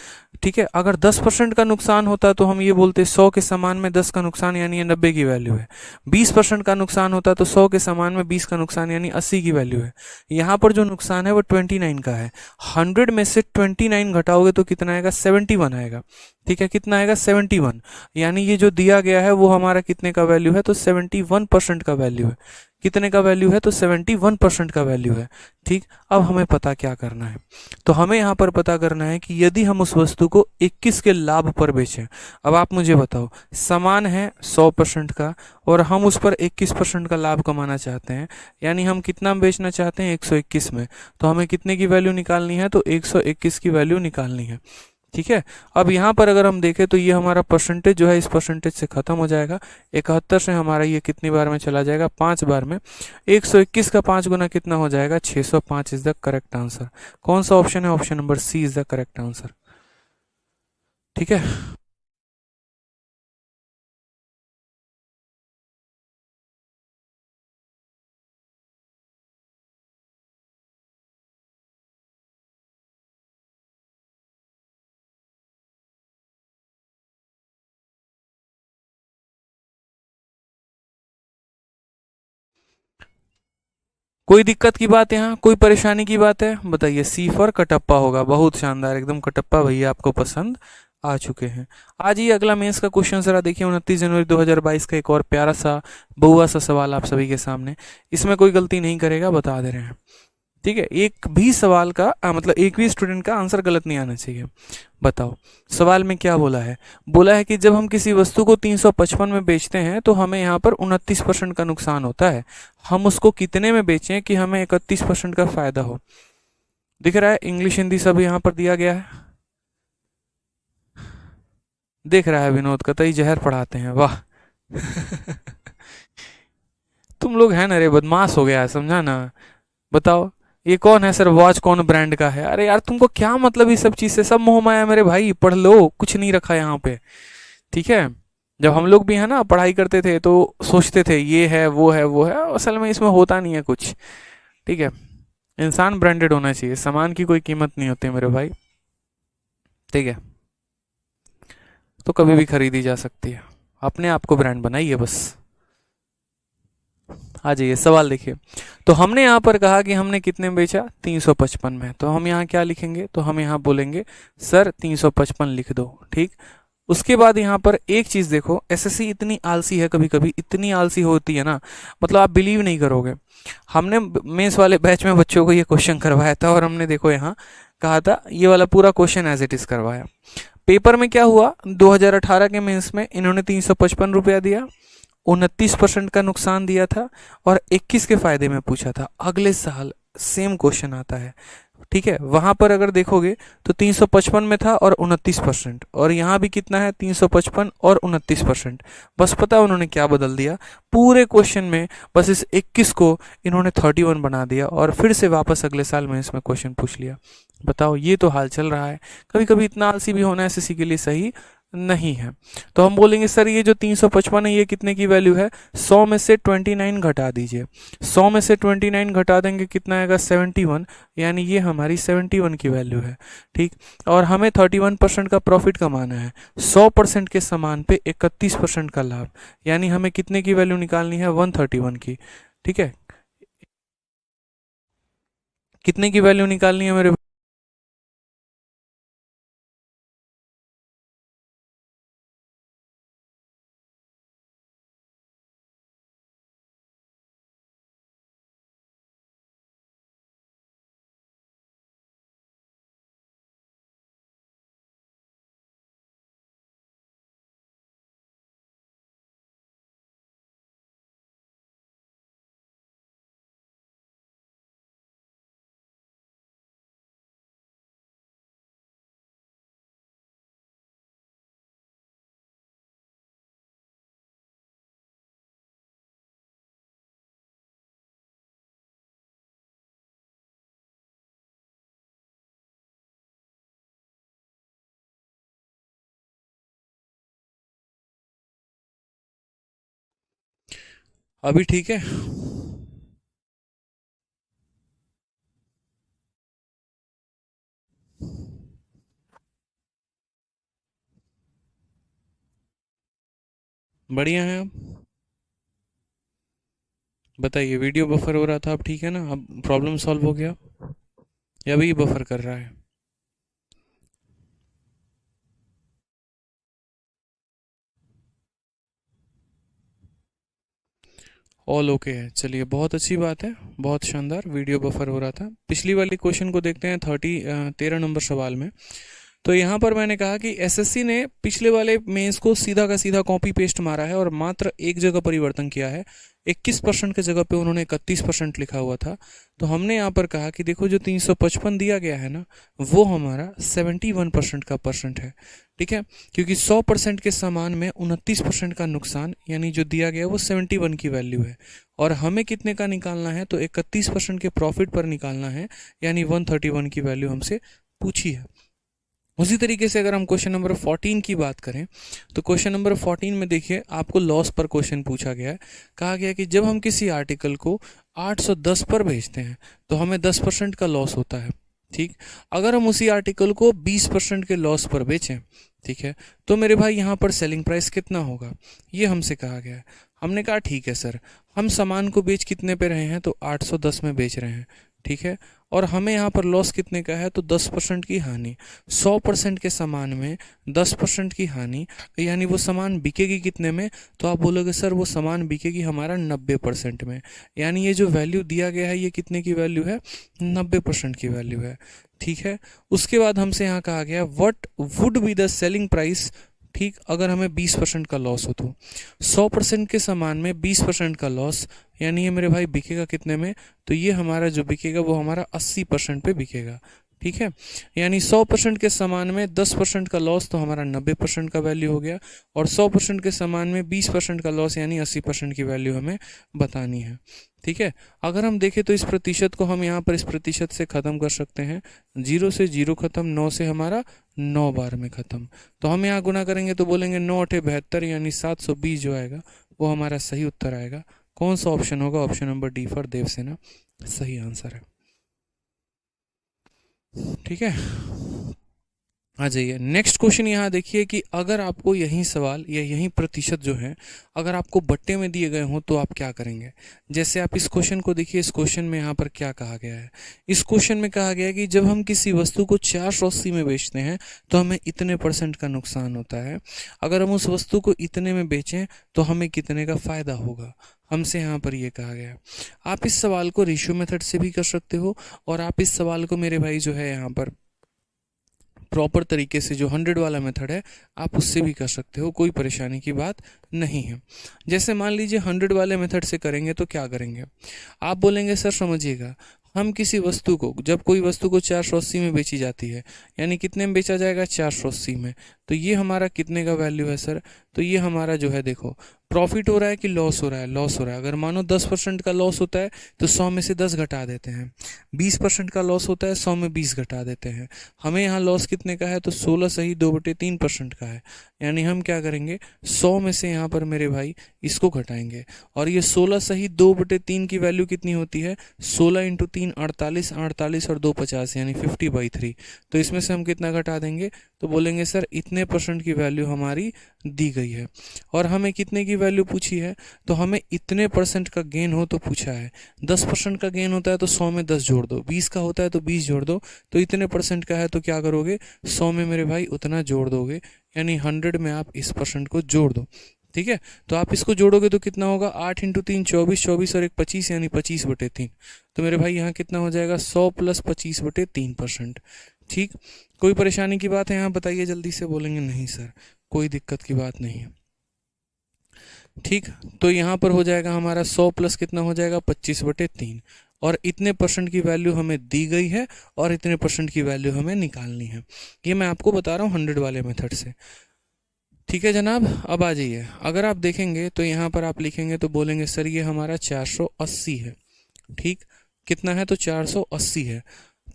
ठीक है, अगर 10% का नुकसान होता तो हम ये बोलते 100 के सामान में 10 का नुकसान यानी ये 90 की वैल्यू है। 20% का नुकसान होता तो 100 के सामान में 20 का नुकसान यानी 80 की वैल्यू है। यहाँ पर जो नुकसान है वो 29 का है। 100 में से 29 घटाओगे तो कितना आएगा? 71 आएगा। ठीक है, कितना आएगा? 71। यानी ये जो दिया गया है वो हमारा कितने का वैल्यू है? तो 71% का वैल्यू है। कितने का वैल्यू है? तो 71% का वैल्यू है। ठीक, अब हमें पता क्या करना है? तो हमें यहाँ पर पता करना है कि यदि हम उस वस्तु को 21 के लाभ पर बेचें। अब आप मुझे बताओ, सामान है 100% का और हम उस पर 21% का लाभ कमाना चाहते हैं, यानी हम कितना में बेचना चाहते हैं? 121 में। तो हमें कितने की वैल्यू निकालनी है? तो 121 की वैल्यू निकालनी है। ठीक है, अब यहाँ पर अगर हम देखें तो ये हमारा परसेंटेज जो है इस परसेंटेज से खत्म हो जाएगा। 71 से हमारा ये कितनी बार में चला जाएगा? 5 बार में। 121 का 5 गुना कितना हो जाएगा? 605 इज द करेक्ट आंसर। कौन सा ऑप्शन है? Option number C is the correct answer. ठीक है, कोई दिक्कत की बात, यहाँ कोई परेशानी की बात है? बताइए। सी फॉर कटप्पा होगा। बहुत शानदार, एकदम कटप्पा भैया आपको पसंद आ चुके हैं। आज ये अगला मेंस का क्वेश्चन जरा देखिए, 29 जनवरी 2022 का एक और प्यारा सा बहुआ सा सवाल आप सभी के सामने। इसमें कोई गलती नहीं करेगा, बता दे रहे हैं। ठीक है, एक भी सवाल का मतलब एक भी स्टूडेंट का आंसर गलत नहीं आना चाहिए। बताओ सवाल में क्या बोला है? बोला है कि जब हम किसी वस्तु को 355 में बेचते हैं तो हमें यहाँ पर 29% का नुकसान होता है। हम उसको कितने में बेचें कि हमें 31% का फायदा हो? दिख रहा है, इंग्लिश हिंदी सब यहाँ पर दिया गया है। देख रहा है विनोद, कतई जहर पढ़ाते हैं, वाह तुम लोग है ना रे, बदमाश हो गया है, समझा ना। बताओ ये कौन है सर? वॉच कौन ब्रांड का है? अरे यार तुमको क्या मतलब इस सब चीज से? सब मोह माया मेरे भाई, पढ़ लो, कुछ नहीं रखा यहाँ पे। ठीक है, जब हम लोग भी है ना पढ़ाई करते थे तो सोचते थे ये है वो है वो है, असल में इसमें होता नहीं है कुछ। ठीक है, इंसान ब्रांडेड होना चाहिए, सामान की कोई कीमत नहीं होती मेरे भाई। ठीक है, तो कभी भी खरीदी जा सकती है, अपने आप को ब्रांड बनाइए बस। आ जाइए, सवाल देखिए। तो हमने यहाँ पर कहा कि हमने कितने में बेचा? 355 में। तो हम यहाँ क्या लिखेंगे? तो हम यहाँ बोलेंगे सर 355 लिख दो। ठीक, उसके बाद यहाँ पर एक चीज देखो, एसएससी इतनी आलसी है, कभी कभी इतनी आलसी होती है ना, मतलब आप बिलीव नहीं करोगे। हमने मेंस वाले बैच में बच्चों को ये क्वेश्चन करवाया था और हमने देखो यहाँ कहा था ये वाला पूरा क्वेश्चन एज इट इज करवाया। पेपर में क्या हुआ? 2018 के मेंस में इन्होंने 355 रुपया दिया, 29% का नुकसान दिया था और 21 के फायदे में पूछा था। अगले साल सेम क्वेश्चन आता है, ठीक है, वहां पर अगर देखोगे तो 355 में था और 29%, और यहाँ भी कितना है 355 और 29%। बस पता है उन्होंने क्या बदल दिया पूरे क्वेश्चन में, बस इस 21 को इन्होंने 31 बना दिया और फिर से वापस अगले साल में इसमें क्वेश्चन पूछ लिया। बताओ, ये तो हाल चल रहा है। कभी कभी इतना आलसी भी होना एसएससी के लिए सही नहीं है। तो हम बोलेंगे सर ये जो 355 है ये कितने की वैल्यू है, 100 में से 29 घटा दीजिए। 100 में से 29 घटा देंगे कितना आएगा 71, यानी ये हमारी 71 की वैल्यू है। ठीक, और हमें 31% का प्रॉफिट कमाना है, 100% के सामान पे 31% का लाभ, यानी हमें कितने की वैल्यू निकालनी है 131 की। ठीक है, कितने की वैल्यू निकालनी है मेरे। अभी ठीक है। बढ़िया है। अब बताइए, वीडियो बफर हो रहा था, अब ठीक है ना, अब प्रॉब्लम सॉल्व हो गया या अभी बफर कर रहा है। ऑल ओके है, चलिए बहुत अच्छी बात है, बहुत शानदार। वीडियो बफर हो रहा था। पिछली वाली क्वेश्चन को देखते हैं, 13 नंबर सवाल में। तो यहाँ पर मैंने कहा कि एसएससी ने पिछले वाले मेंस को सीधा का सीधा कॉपी पेस्ट मारा है और मात्र एक जगह परिवर्तन किया है। 21% की जगह पे उन्होंने 31% लिखा हुआ था। तो हमने यहाँ पर कहा कि देखो जो 355 दिया गया है ना, वो हमारा 71% का परसेंट है। ठीक है, क्योंकि 100% के सामान में 29% का नुकसान, यानी जो दिया गया वो 71 की वैल्यू है। और हमें कितने का निकालना है, तो 31% के प्रॉफिट पर निकालना है, यानी 131 की वैल्यू हमसे पूछी है। उसी तरीके से अगर हम क्वेश्चन नंबर 14 की बात करें, तो क्वेश्चन नंबर 14 में देखिए आपको लॉस पर क्वेश्चन पूछा गया है। कहा गया कि जब हम किसी आर्टिकल को 810 पर बेचते हैं तो हमें 10% का लॉस होता है। ठीक, अगर हम उसी आर्टिकल को 20% के लॉस पर बेचें, ठीक है, तो मेरे भाई यहाँ पर सेलिंग प्राइस कितना होगा, ये हमसे कहा गया है। हमने कहा ठीक है सर, हम सामान को बेच कितने पे रहे हैं, तो 810 में बेच रहे हैं। ठीक है, और हमें यहाँ पर लॉस कितने का है, तो 10% की हानि। 100% के सामान में 10% की हानि, यानी वो सामान बिकेगी कितने में, तो आप बोलोगे सर वो सामान बिकेगी हमारा 90% में। यानी ये जो वैल्यू दिया गया है ये कितने की वैल्यू है, 90% की वैल्यू है। ठीक है, उसके बाद हमसे यहाँ कहा गया what would be the selling price. ठीक, अगर हमें 20% का लॉस हो तो 100% के सामान में 20% का लॉस, यानी ये मेरे भाई बिकेगा कितने में, तो ये हमारा जो बिकेगा वो हमारा 80% पे बिकेगा। ठीक है, यानी 100% के सामान में 10% का लॉस, तो हमारा 90% का वैल्यू हो गया। और 100% के सामान में 20% का लॉस, यानी 80% की वैल्यू हमें बतानी है। ठीक है, अगर हम देखें तो इस प्रतिशत को हम यहाँ पर इस प्रतिशत से ख़त्म कर सकते हैं। 0 से 0 खत्म, 9 से हमारा 9 बार में ख़त्म। तो हम यहाँ गुना करेंगे तो बोलेंगे 9 8 72, यानी 720 जो आएगा वो हमारा सही उत्तर आएगा। कौन सा ऑप्शन होगा, option number D for Devasena सही आंसर है। ठीक है, आ जाइए नेक्स्ट क्वेश्चन। यहाँ देखिए कि अगर आपको यही सवाल या यही प्रतिशत जो है अगर आपको बट्टे में दिए गए हों तो आप क्या करेंगे। जैसे आप इस क्वेश्चन को देखिए, इस क्वेश्चन में यहाँ पर क्या कहा गया है। इस क्वेश्चन में कहा गया है कि जब हम किसी वस्तु को 480 में बेचते हैं तो हमें इतने % का नुकसान होता है। अगर हम उस वस्तु को इतने में बेचें तो हमें कितने का फ़ायदा होगा, हमसे यहाँ पर ये कहा गया है। आप इस सवाल को रेशियो मेथड से भी कर सकते हो, और आप इस सवाल को मेरे भाई जो है यहाँ पर प्रॉपर तरीके से जो 100 वाला मेथड है आप उससे भी कर सकते हो, कोई परेशानी की बात नहीं है। जैसे मान लीजिए 100 वाले मेथड से करेंगे तो क्या करेंगे, आप बोलेंगे सर समझिएगा हम किसी वस्तु को, जब कोई वस्तु को 480 में बेची जाती है, यानी कितने में बेचा जाएगा, 480 में, तो ये हमारा कितने का वैल्यू है सर, तो ये हमारा जो है देखो प्रॉफिट हो रहा है कि लॉस हो रहा है, लॉस हो रहा है। अगर मानो 10% का लॉस होता है तो 100 में से 10 घटा देते हैं, 20% का लॉस होता है 100 में 20 घटा देते हैं। हमें यहाँ लॉस कितने का है, तो 16 सही 2/3% का है, यानी हम क्या करेंगे 100 में से यहाँ पर मेरे भाई इसको घटाएंगे, और ये 16 सही 2/3 की वैल्यू कितनी होती है, 16 इंटू 3 48, 48 और 2 50, यानी 50/3। तो इसमें से हम कितना घटा देंगे, तो बोलेंगे सर इतने % की वैल्यू हमारी दी गई है, और हमें कितने की वैल्यू पूछी है, तो हमें इतने % का गेन हो तो पूछा है। 10% का गेन होता है तो 100 में 10 जोड़ दो, 20 का होता है तो 20 जोड़ दो, तो इतने % का है तो क्या करोगे, 100 में मेरे भाई उतना जोड़ दोगे, यानी 100 में आप इस % को जोड़ दो। ठीक है, तो आप इसको जोड़ोगे तो कितना होगा, 8 इंटू 3 24, 24 और 1 25, यानी 25/3। तो मेरे भाई यहाँ कितना हो जाएगा, 100 प्लस 25/3%। ठीक, कोई परेशानी की बात है यहाँ बताइए जल्दी से, बोलेंगे नहीं सर कोई दिक्कत की बात नहीं है। ठीक, तो यहाँ पर हो जाएगा हमारा 100 प्लस कितना हो जाएगा, 25/3, और इतने % की वैल्यू हमें दी गई है और इतने % की वैल्यू हमें निकालनी है। ये मैं आपको बता रहा हूँ 100 वाले मेथड से। ठीक है जनाब, अब आ जाइए, अगर आप देखेंगे तो यहाँ पर आप लिखेंगे तो बोलेंगे सर ये हमारा 480 है। ठीक, कितना है, तो 480 है।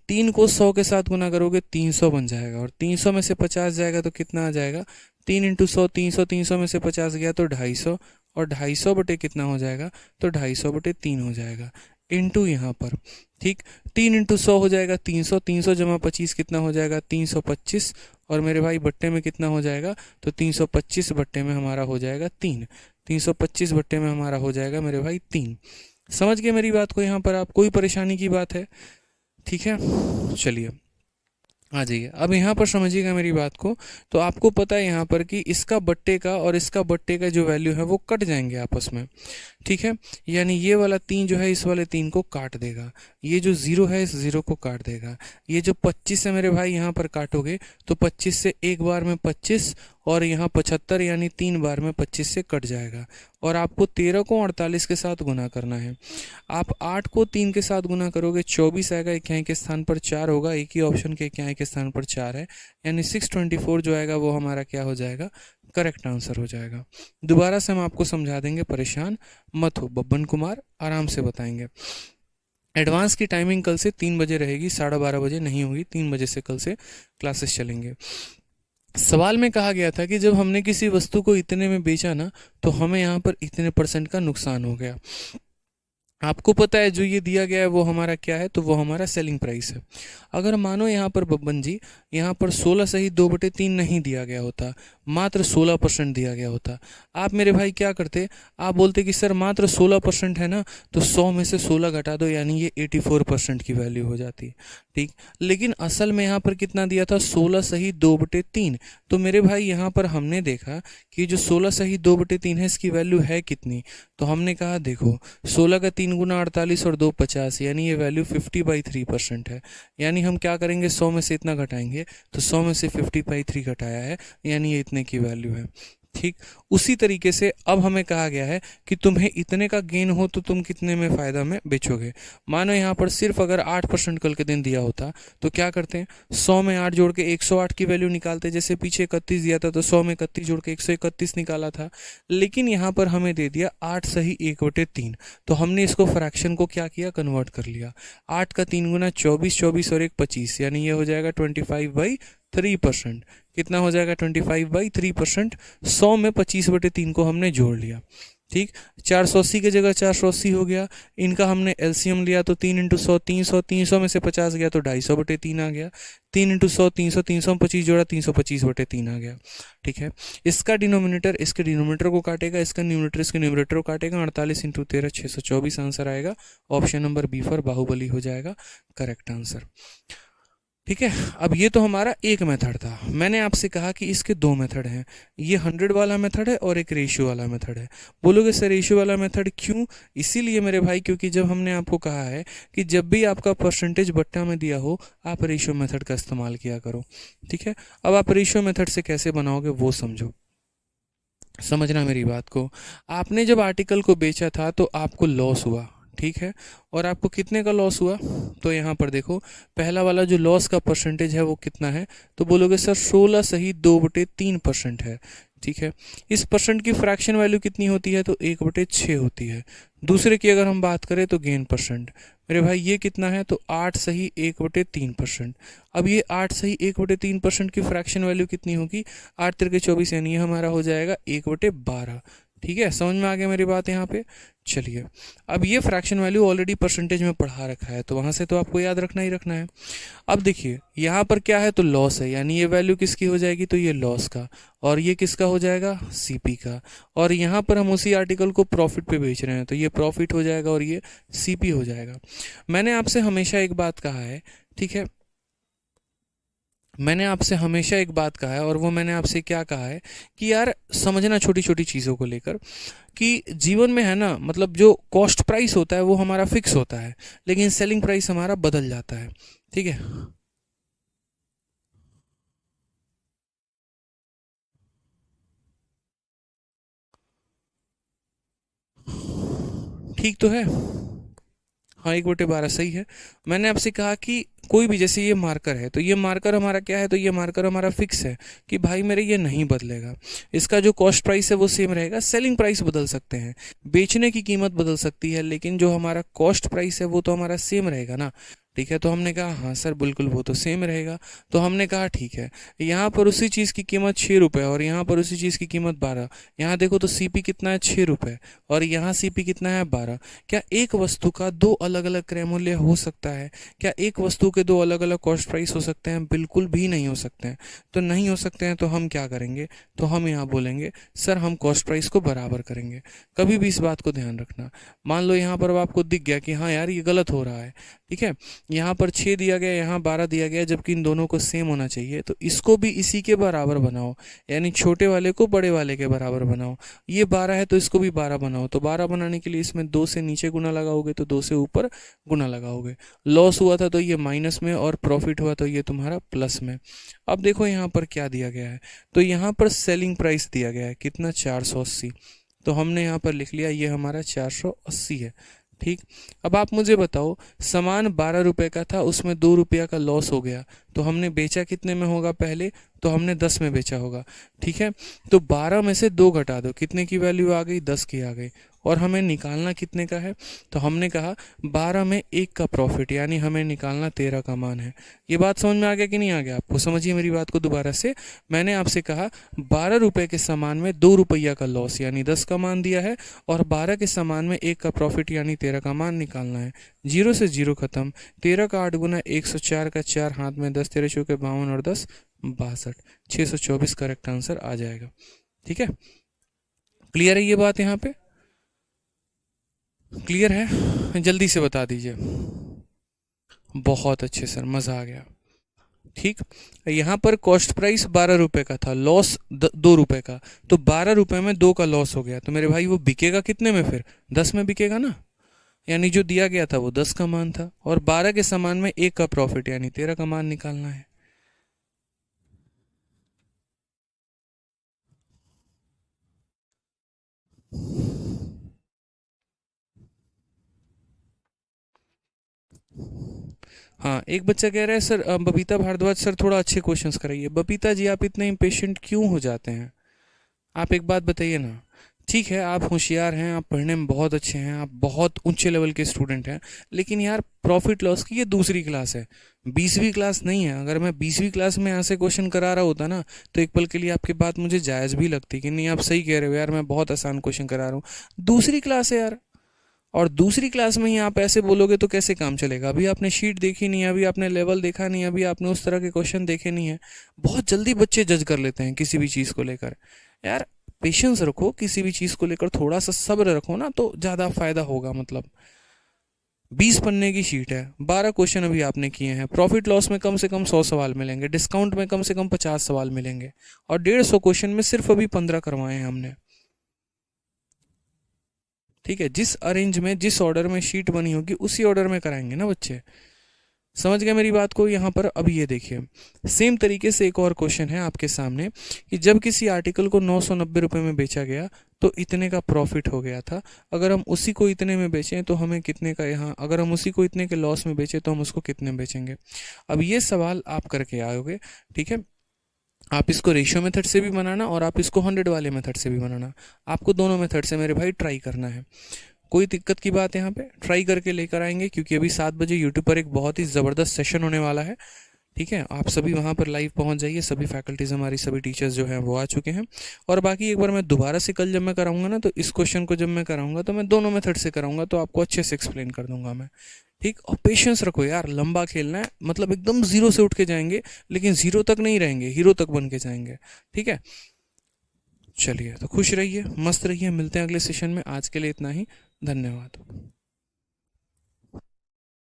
3 को 100 के साथ गुना करोगे 300 बन जाएगा, और 300 में से 50 जाएगा तो कितना आ जाएगा, 3 इंटू 100 300, 300 में से 50 गया तो 250, और 250 बटे कितना हो जाएगा, तो 250/3 हो जाएगा, इंटू यहाँ पर। ठीक, 3 इंटू 100 हो जाएगा 300, 300 जमा 25 कितना हो जाएगा, 325, और मेरे भाई बट्टे में कितना हो जाएगा, तो 325 बट्टे में हमारा हो जाएगा 3, 325 बट्टे में हमारा हो जाएगा मेरे भाई 3। समझ गए मेरी बात को, यहाँ पर आप कोई परेशानी की बात है, ठीक है, चलिए आ जाइए। अब यहाँ पर समझिएगा मेरी बात को, तो आपको पता है यहाँ पर कि इसका बट्टे का और इसका बट्टे का जो वैल्यू है वो कट जाएंगे आपस में। ठीक है, यानी ये वाला 3 जो है इस वाले 3 को काट देगा, ये जो 0 है इस 0 को काट देगा, ये जो 25 है मेरे भाई यहाँ पर काटोगे तो 25 से एक बार में 25, और यहाँ 75 यानी 3 बार में 25 से कट जाएगा, और आपको 13 को 48 के साथ गुना करना है। आप 8 को 3 के साथ गुना करोगे 24 आएगा, इक्याई के स्थान पर 4 होगा, एक ही ऑप्शन के इक्याई के स्थान पर 4 है, यानी 624 जो आएगा वो हमारा क्या हो जाएगा, करेक्ट आंसर हो जाएगा। दोबारा से हम आपको समझा देंगे, परेशान मत हो, बब्बन कुमार आराम से बताएंगे। एडवांस की टाइमिंग कल से 3 बजे रहेगी, 12:30 बजे नहीं होगी, 3 बजे से कल से क्लासेस चलेंगे। सवाल में कहा गया था कि जब हमने किसी वस्तु को इतने में बेचा ना, तो हमें यहाँ पर इतने % का नुकसान हो गया। आपको पता है जो ये दिया गया है वो हमारा क्या है, तो वो हमारा सेलिंग प्राइस है। अगर मानो यहाँ पर बब्बन जी यहाँ पर 16 सही 2/3 नहीं दिया गया होता, मात्र 16% दिया गया होता, आप मेरे भाई क्या करते, आप बोलते कि सर मात्र 16% है ना, तो 100 में से 16 घटा दो, यानी ये 84% की वैल्यू हो जाती। ठीक, लेकिन असल में यहाँ पर कितना दिया था, 16 सही 2/3। तो मेरे भाई यहाँ पर हमने देखा कि जो 16 सही 2/3 है इसकी वैल्यू है कितनी, तो हमने कहा देखो 16 का 3 गुना 48 और 2 50, यानी ये वैल्यू 50/3% है। यानी हम क्या करेंगे, 100 में से इतना घटाएंगे, तो 100 में से 50/3 घटाया है, यानी ये इतने की वैल्यू है। ठीक, उसी तरीके से अब हमें कहा गया है कि तुम्हें इतने का गेन हो तो तुम कितने में फ़ायदा में बेचोगे। मानो यहाँ पर सिर्फ अगर 8% कल के दिन दिया होता तो क्या करते हैं, 100 में 8 जोड़ के 108 की वैल्यू निकालते, जैसे पीछे 31 दिया था तो 100 में 31 जोड़ के 131 निकाला था। लेकिन यहाँ पर हमें दे दिया 8 सही 1/3, तो हमने इसको फ्रैक्शन को क्या किया, कन्वर्ट कर लिया। 8 का 3 गुना 24, 24 और 1 25, यानी ये हो जाएगा 25/3%। कितना हो जाएगा, 25/3%। 100 में 25/3 को हमने जोड़ लिया। ठीक, 480 की जगह 480 हो गया, इनका हमने एलसीएम लिया तो 3 इंटू 100 300, 300 में से 50 गया तो 250/3 आ गया, 3 इंटू 100 300, 300 में 25 जोड़ा 325/3 आ गया। ठीक है, इसका डिनोमिनेटर इसके डिनोमिनेटर को काटेगा, इसका न्यूमरेटर इसके न्यूमरेटर को काटेगा, 48 इंटू 13 624 आंसर आएगा। Option number B for Baahubali हो जाएगा करेक्ट आंसर। ठीक है, अब ये तो हमारा एक मेथड था। मैंने आपसे कहा कि इसके 2 मेथड हैं, ये 100 वाला मेथड है और एक रेशियो वाला मेथड है। बोलोगे सर रेशियो वाला मेथड क्यों, इसीलिए मेरे भाई क्योंकि जब हमने आपको कहा है कि जब भी आपका परसेंटेज बट्टा में दिया हो आप रेशियो मेथड का इस्तेमाल किया करो। ठीक है, अब आप रेशियो मेथड से कैसे बनाओगे वो समझो, समझना मेरी बात को। आपने जब आर्टिकल को बेचा था तो आपको लॉस हुआ, ठीक है। और आपको कितने का लॉस हुआ, तो यहाँ पर देखो पहला वाला जो लॉस का परसेंटेज है वो कितना है, तो बोलोगे सर 16 सही 2/3% है। ठीक है, इस परसेंट की फ्रैक्शन वैल्यू कितनी होती है, तो 1/6 होती है। दूसरे की अगर हम बात करें तो गेन परसेंट, मेरे भाई ये कितना है, तो 8 सही 1/3%। अब ये 8 सही 1/3% की फ्रैक्शन वैल्यू कितनी होगी, 8 तिरके 24, यानी ये हमारा हो जाएगा 1/12। ठीक है, समझ में आ गया मेरी बात यहाँ पे। चलिए, अब ये फ्रैक्शन वैल्यू ऑलरेडी परसेंटेज में पढ़ा रखा है, तो वहाँ से तो आपको याद रखना ही रखना है। अब देखिए यहाँ पर क्या है, तो लॉस है, यानी ये वैल्यू किसकी हो जाएगी, तो ये लॉस का, और ये किसका हो जाएगा, सीपी का। और यहाँ पर हम उसी आर्टिकल को प्रॉफिट पे बेच रहे हैं, तो ये प्रॉफिट हो जाएगा और ये सीपी हो जाएगा। मैंने आपसे हमेशा एक बात कहा है, ठीक है, मैंने आपसे हमेशा एक बात कहा है, और वो मैंने आपसे क्या कहा है कि यार समझना छोटी छोटी चीज़ों को लेकर, कि जीवन में है ना, मतलब जो कॉस्ट प्राइस होता है वो हमारा फिक्स होता है, लेकिन सेलिंग प्राइस हमारा बदल जाता है। ठीक है, ठीक तो है। हाँ, 1/12 सही है। मैंने आपसे कहा कि कोई भी, जैसे ये मार्कर है, तो ये मार्कर हमारा क्या है, तो ये मार्कर हमारा फिक्स है कि भाई मेरे ये नहीं बदलेगा। इसका जो कॉस्ट प्राइस है वो सेम रहेगा, सेलिंग प्राइस बदल सकते हैं, बेचने की कीमत बदल सकती है, लेकिन जो हमारा कॉस्ट प्राइस है वो तो हमारा सेम रहेगा ना। ठीक है, तो हमने कहा हाँ सर बिल्कुल वो तो सेम रहेगा। तो हमने कहा ठीक है, यहाँ पर उसी चीज़ की कीमत 6 रुपये और यहाँ पर उसी चीज़ की कीमत 12। यहाँ देखो तो सीपी कितना है, 6 रुपये, और यहाँ सीपी कितना है, 12। क्या एक वस्तु का दो अलग अलग क्रय मूल्य हो सकता है? क्या एक वस्तु के दो अलग अलग कॉस्ट प्राइस हो सकते हैं? बिल्कुल भी नहीं हो सकते हैं। तो नहीं हो सकते हैं तो हम क्या करेंगे, तो हम यहाँ बोलेंगे सर हम कॉस्ट प्राइस को बराबर करेंगे। कभी भी इस बात को ध्यान रखना। मान लो यहाँ पर अब आपको दिख गया कि हाँ यार ये गलत हो रहा है, ठीक है, यहाँ पर 6 दिया गया, यहाँ 12 दिया गया, जबकि इन दोनों को सेम होना चाहिए, तो इसको भी इसी के बराबर बनाओ, यानी छोटे वाले को बड़े वाले के बराबर बनाओ। ये 12 है तो इसको भी 12 बनाओ, तो 12 बनाने के लिए इसमें 2 से नीचे गुना लगाओगे तो 2 से ऊपर गुना लगाओगे। लॉस हुआ था तो ये माइनस में, और प्रॉफिट हुआ तो ये तुम्हारा प्लस में। अब देखो यहाँ पर क्या दिया गया है, तो यहाँ पर सेलिंग प्राइस दिया गया है कितना, 480। तो हमने यहाँ पर लिख लिया ये हमारा 480 है। ठीक, अब आप मुझे बताओ, सामान 12 रुपए का था, उसमें 2 रुपया का लॉस हो गया, तो हमने बेचा कितने में होगा, पहले तो हमने 10 में बेचा होगा। ठीक है, तो 12 में से 2 घटा दो, कितने की वैल्यू आ गई, 10 की आ गई। और हमें निकालना कितने का है, तो हमने कहा 12 में 1 का प्रॉफिट, यानी हमें निकालना 13 का मान है। ये बात समझ में आ गया कि नहीं आ गया आपको? समझिए मेरी बात को दोबारा से। मैंने आपसे कहा 12 रुपए के सामान में 2 रुपया का लॉस यानी 10 का मान दिया है, और 12 के सामान में 1 का प्रॉफिट यानी 13 का मान निकालना है। जीरो से जीरो खत्म, 13 का 8 गुना 104 का 4 हाथ में 10, 13 चौके 52 और 10 62, 624 करेक्ट आंसर आ जाएगा। ठीक है, क्लियर है ये बात यहाँ पे? क्लियर है? जल्दी से बता दीजिए। बहुत अच्छे सर, मज़ा आ गया। ठीक, यहाँ पर कॉस्ट प्राइस 12 रुपए का था, लॉस 2 रुपए का, तो 12 रुपए में 2 का लॉस हो गया, तो मेरे भाई वो बिकेगा कितने में, फिर 10 में बिकेगा ना, यानी जो दिया गया था वो 10 का मान था, और 12 के सामान में 1 का प्रॉफिट यानी 13 का मान निकालना है। हाँ, एक बच्चा कह रहा है सर बबीता भारद्वाज सर थोड़ा अच्छे क्वेश्चंस कराइए। बबीता जी आप इतने इम्पेशेंट क्यों हो जाते हैं? आप एक बात बताइए ना। ठीक है, आप होशियार हैं, आप पढ़ने में बहुत अच्छे हैं, आप बहुत ऊंचे लेवल के स्टूडेंट हैं, लेकिन यार प्रॉफिट लॉस की ये दूसरी क्लास है, 20वीं क्लास नहीं है। अगर मैं 20वीं क्लास में यहाँ से क्वेश्चन करा रहा होता ना, तो एक पल के लिए आपकी बात मुझे जायज़ भी लगती कि नहीं आप सही कह रहे हो यार, मैं बहुत आसान क्वेश्चन करा रहा हूँ। दूसरी क्लास है यार, और दूसरी क्लास में ही आप ऐसे बोलोगे तो कैसे काम चलेगा? अभी आपने शीट देखी नहीं है, अभी आपने लेवल देखा नहीं है, अभी आपने उस तरह के क्वेश्चन देखे नहीं है। बहुत जल्दी बच्चे जज कर लेते हैं किसी भी चीज़ को लेकर। यार पेशेंस रखो, किसी भी चीज़ को लेकर थोड़ा सा सब्र रखो ना, तो ज़्यादा फायदा होगा। मतलब 20 पन्ने की शीट है, 12 क्वेश्चन अभी आपने किए हैं, प्रॉफिट लॉस में कम से कम 100 सवाल मिलेंगे, डिस्काउंट में कम से कम 50 सवाल मिलेंगे, और 150 क्वेश्चन में सिर्फ अभी 15 करवाए हैं हमने। ठीक है, जिस अरेंज में जिस ऑर्डर में शीट बनी होगी उसी ऑर्डर में कराएंगे ना बच्चे। समझ गए मेरी बात को यहाँ पर। अब ये देखिए सेम तरीके से एक और क्वेश्चन है आपके सामने कि जब किसी आर्टिकल को 990 रुपये में बेचा गया तो इतने का प्रॉफिट हो गया था, अगर हम उसी को इतने में बेचें तो हमें कितने का, यहाँ अगर हम उसी को इतने के लॉस में बेचें तो हम उसको कितने में बेचेंगे। अब ये सवाल आप करके आओगे, ठीक है। आप इसको रेशियो मेथड से भी बनाना और आप इसको 100 वाले मेथड से भी बनाना, आपको दोनों मेथड से मेरे भाई ट्राई करना है। कोई दिक्कत की बात यहाँ पे ट्राई करके लेकर आएंगे, क्योंकि अभी 7 बजे यूट्यूब पर एक बहुत ही ज़बरदस्त सेशन होने वाला है, ठीक है। आप सभी वहाँ पर लाइव पहुँच जाइए, सभी फैकल्टीज हमारी, सभी टीचर्स जो हैं वो आ चुके हैं। और बाकी एक बार मैं दोबारा से कल जब मैं कराऊंगा ना, तो इस क्वेश्चन को जब मैं कराऊंगा तो मैं दोनों मेथड से कराऊंगा, तो आपको अच्छे से एक्सप्लेन कर दूंगा मैं, ठीक। और पेशेंस रखो यार, लंबा खेलना है, मतलब एकदम जीरो से उठ के जाएंगे, लेकिन जीरो तक नहीं रहेंगे, हीरो तक बन के जाएंगे, ठीक है। चलिए तो खुश रहिए, मस्त रहिए, मिलते हैं अगले सेशन में। आज के लिए इतना ही, धन्यवाद।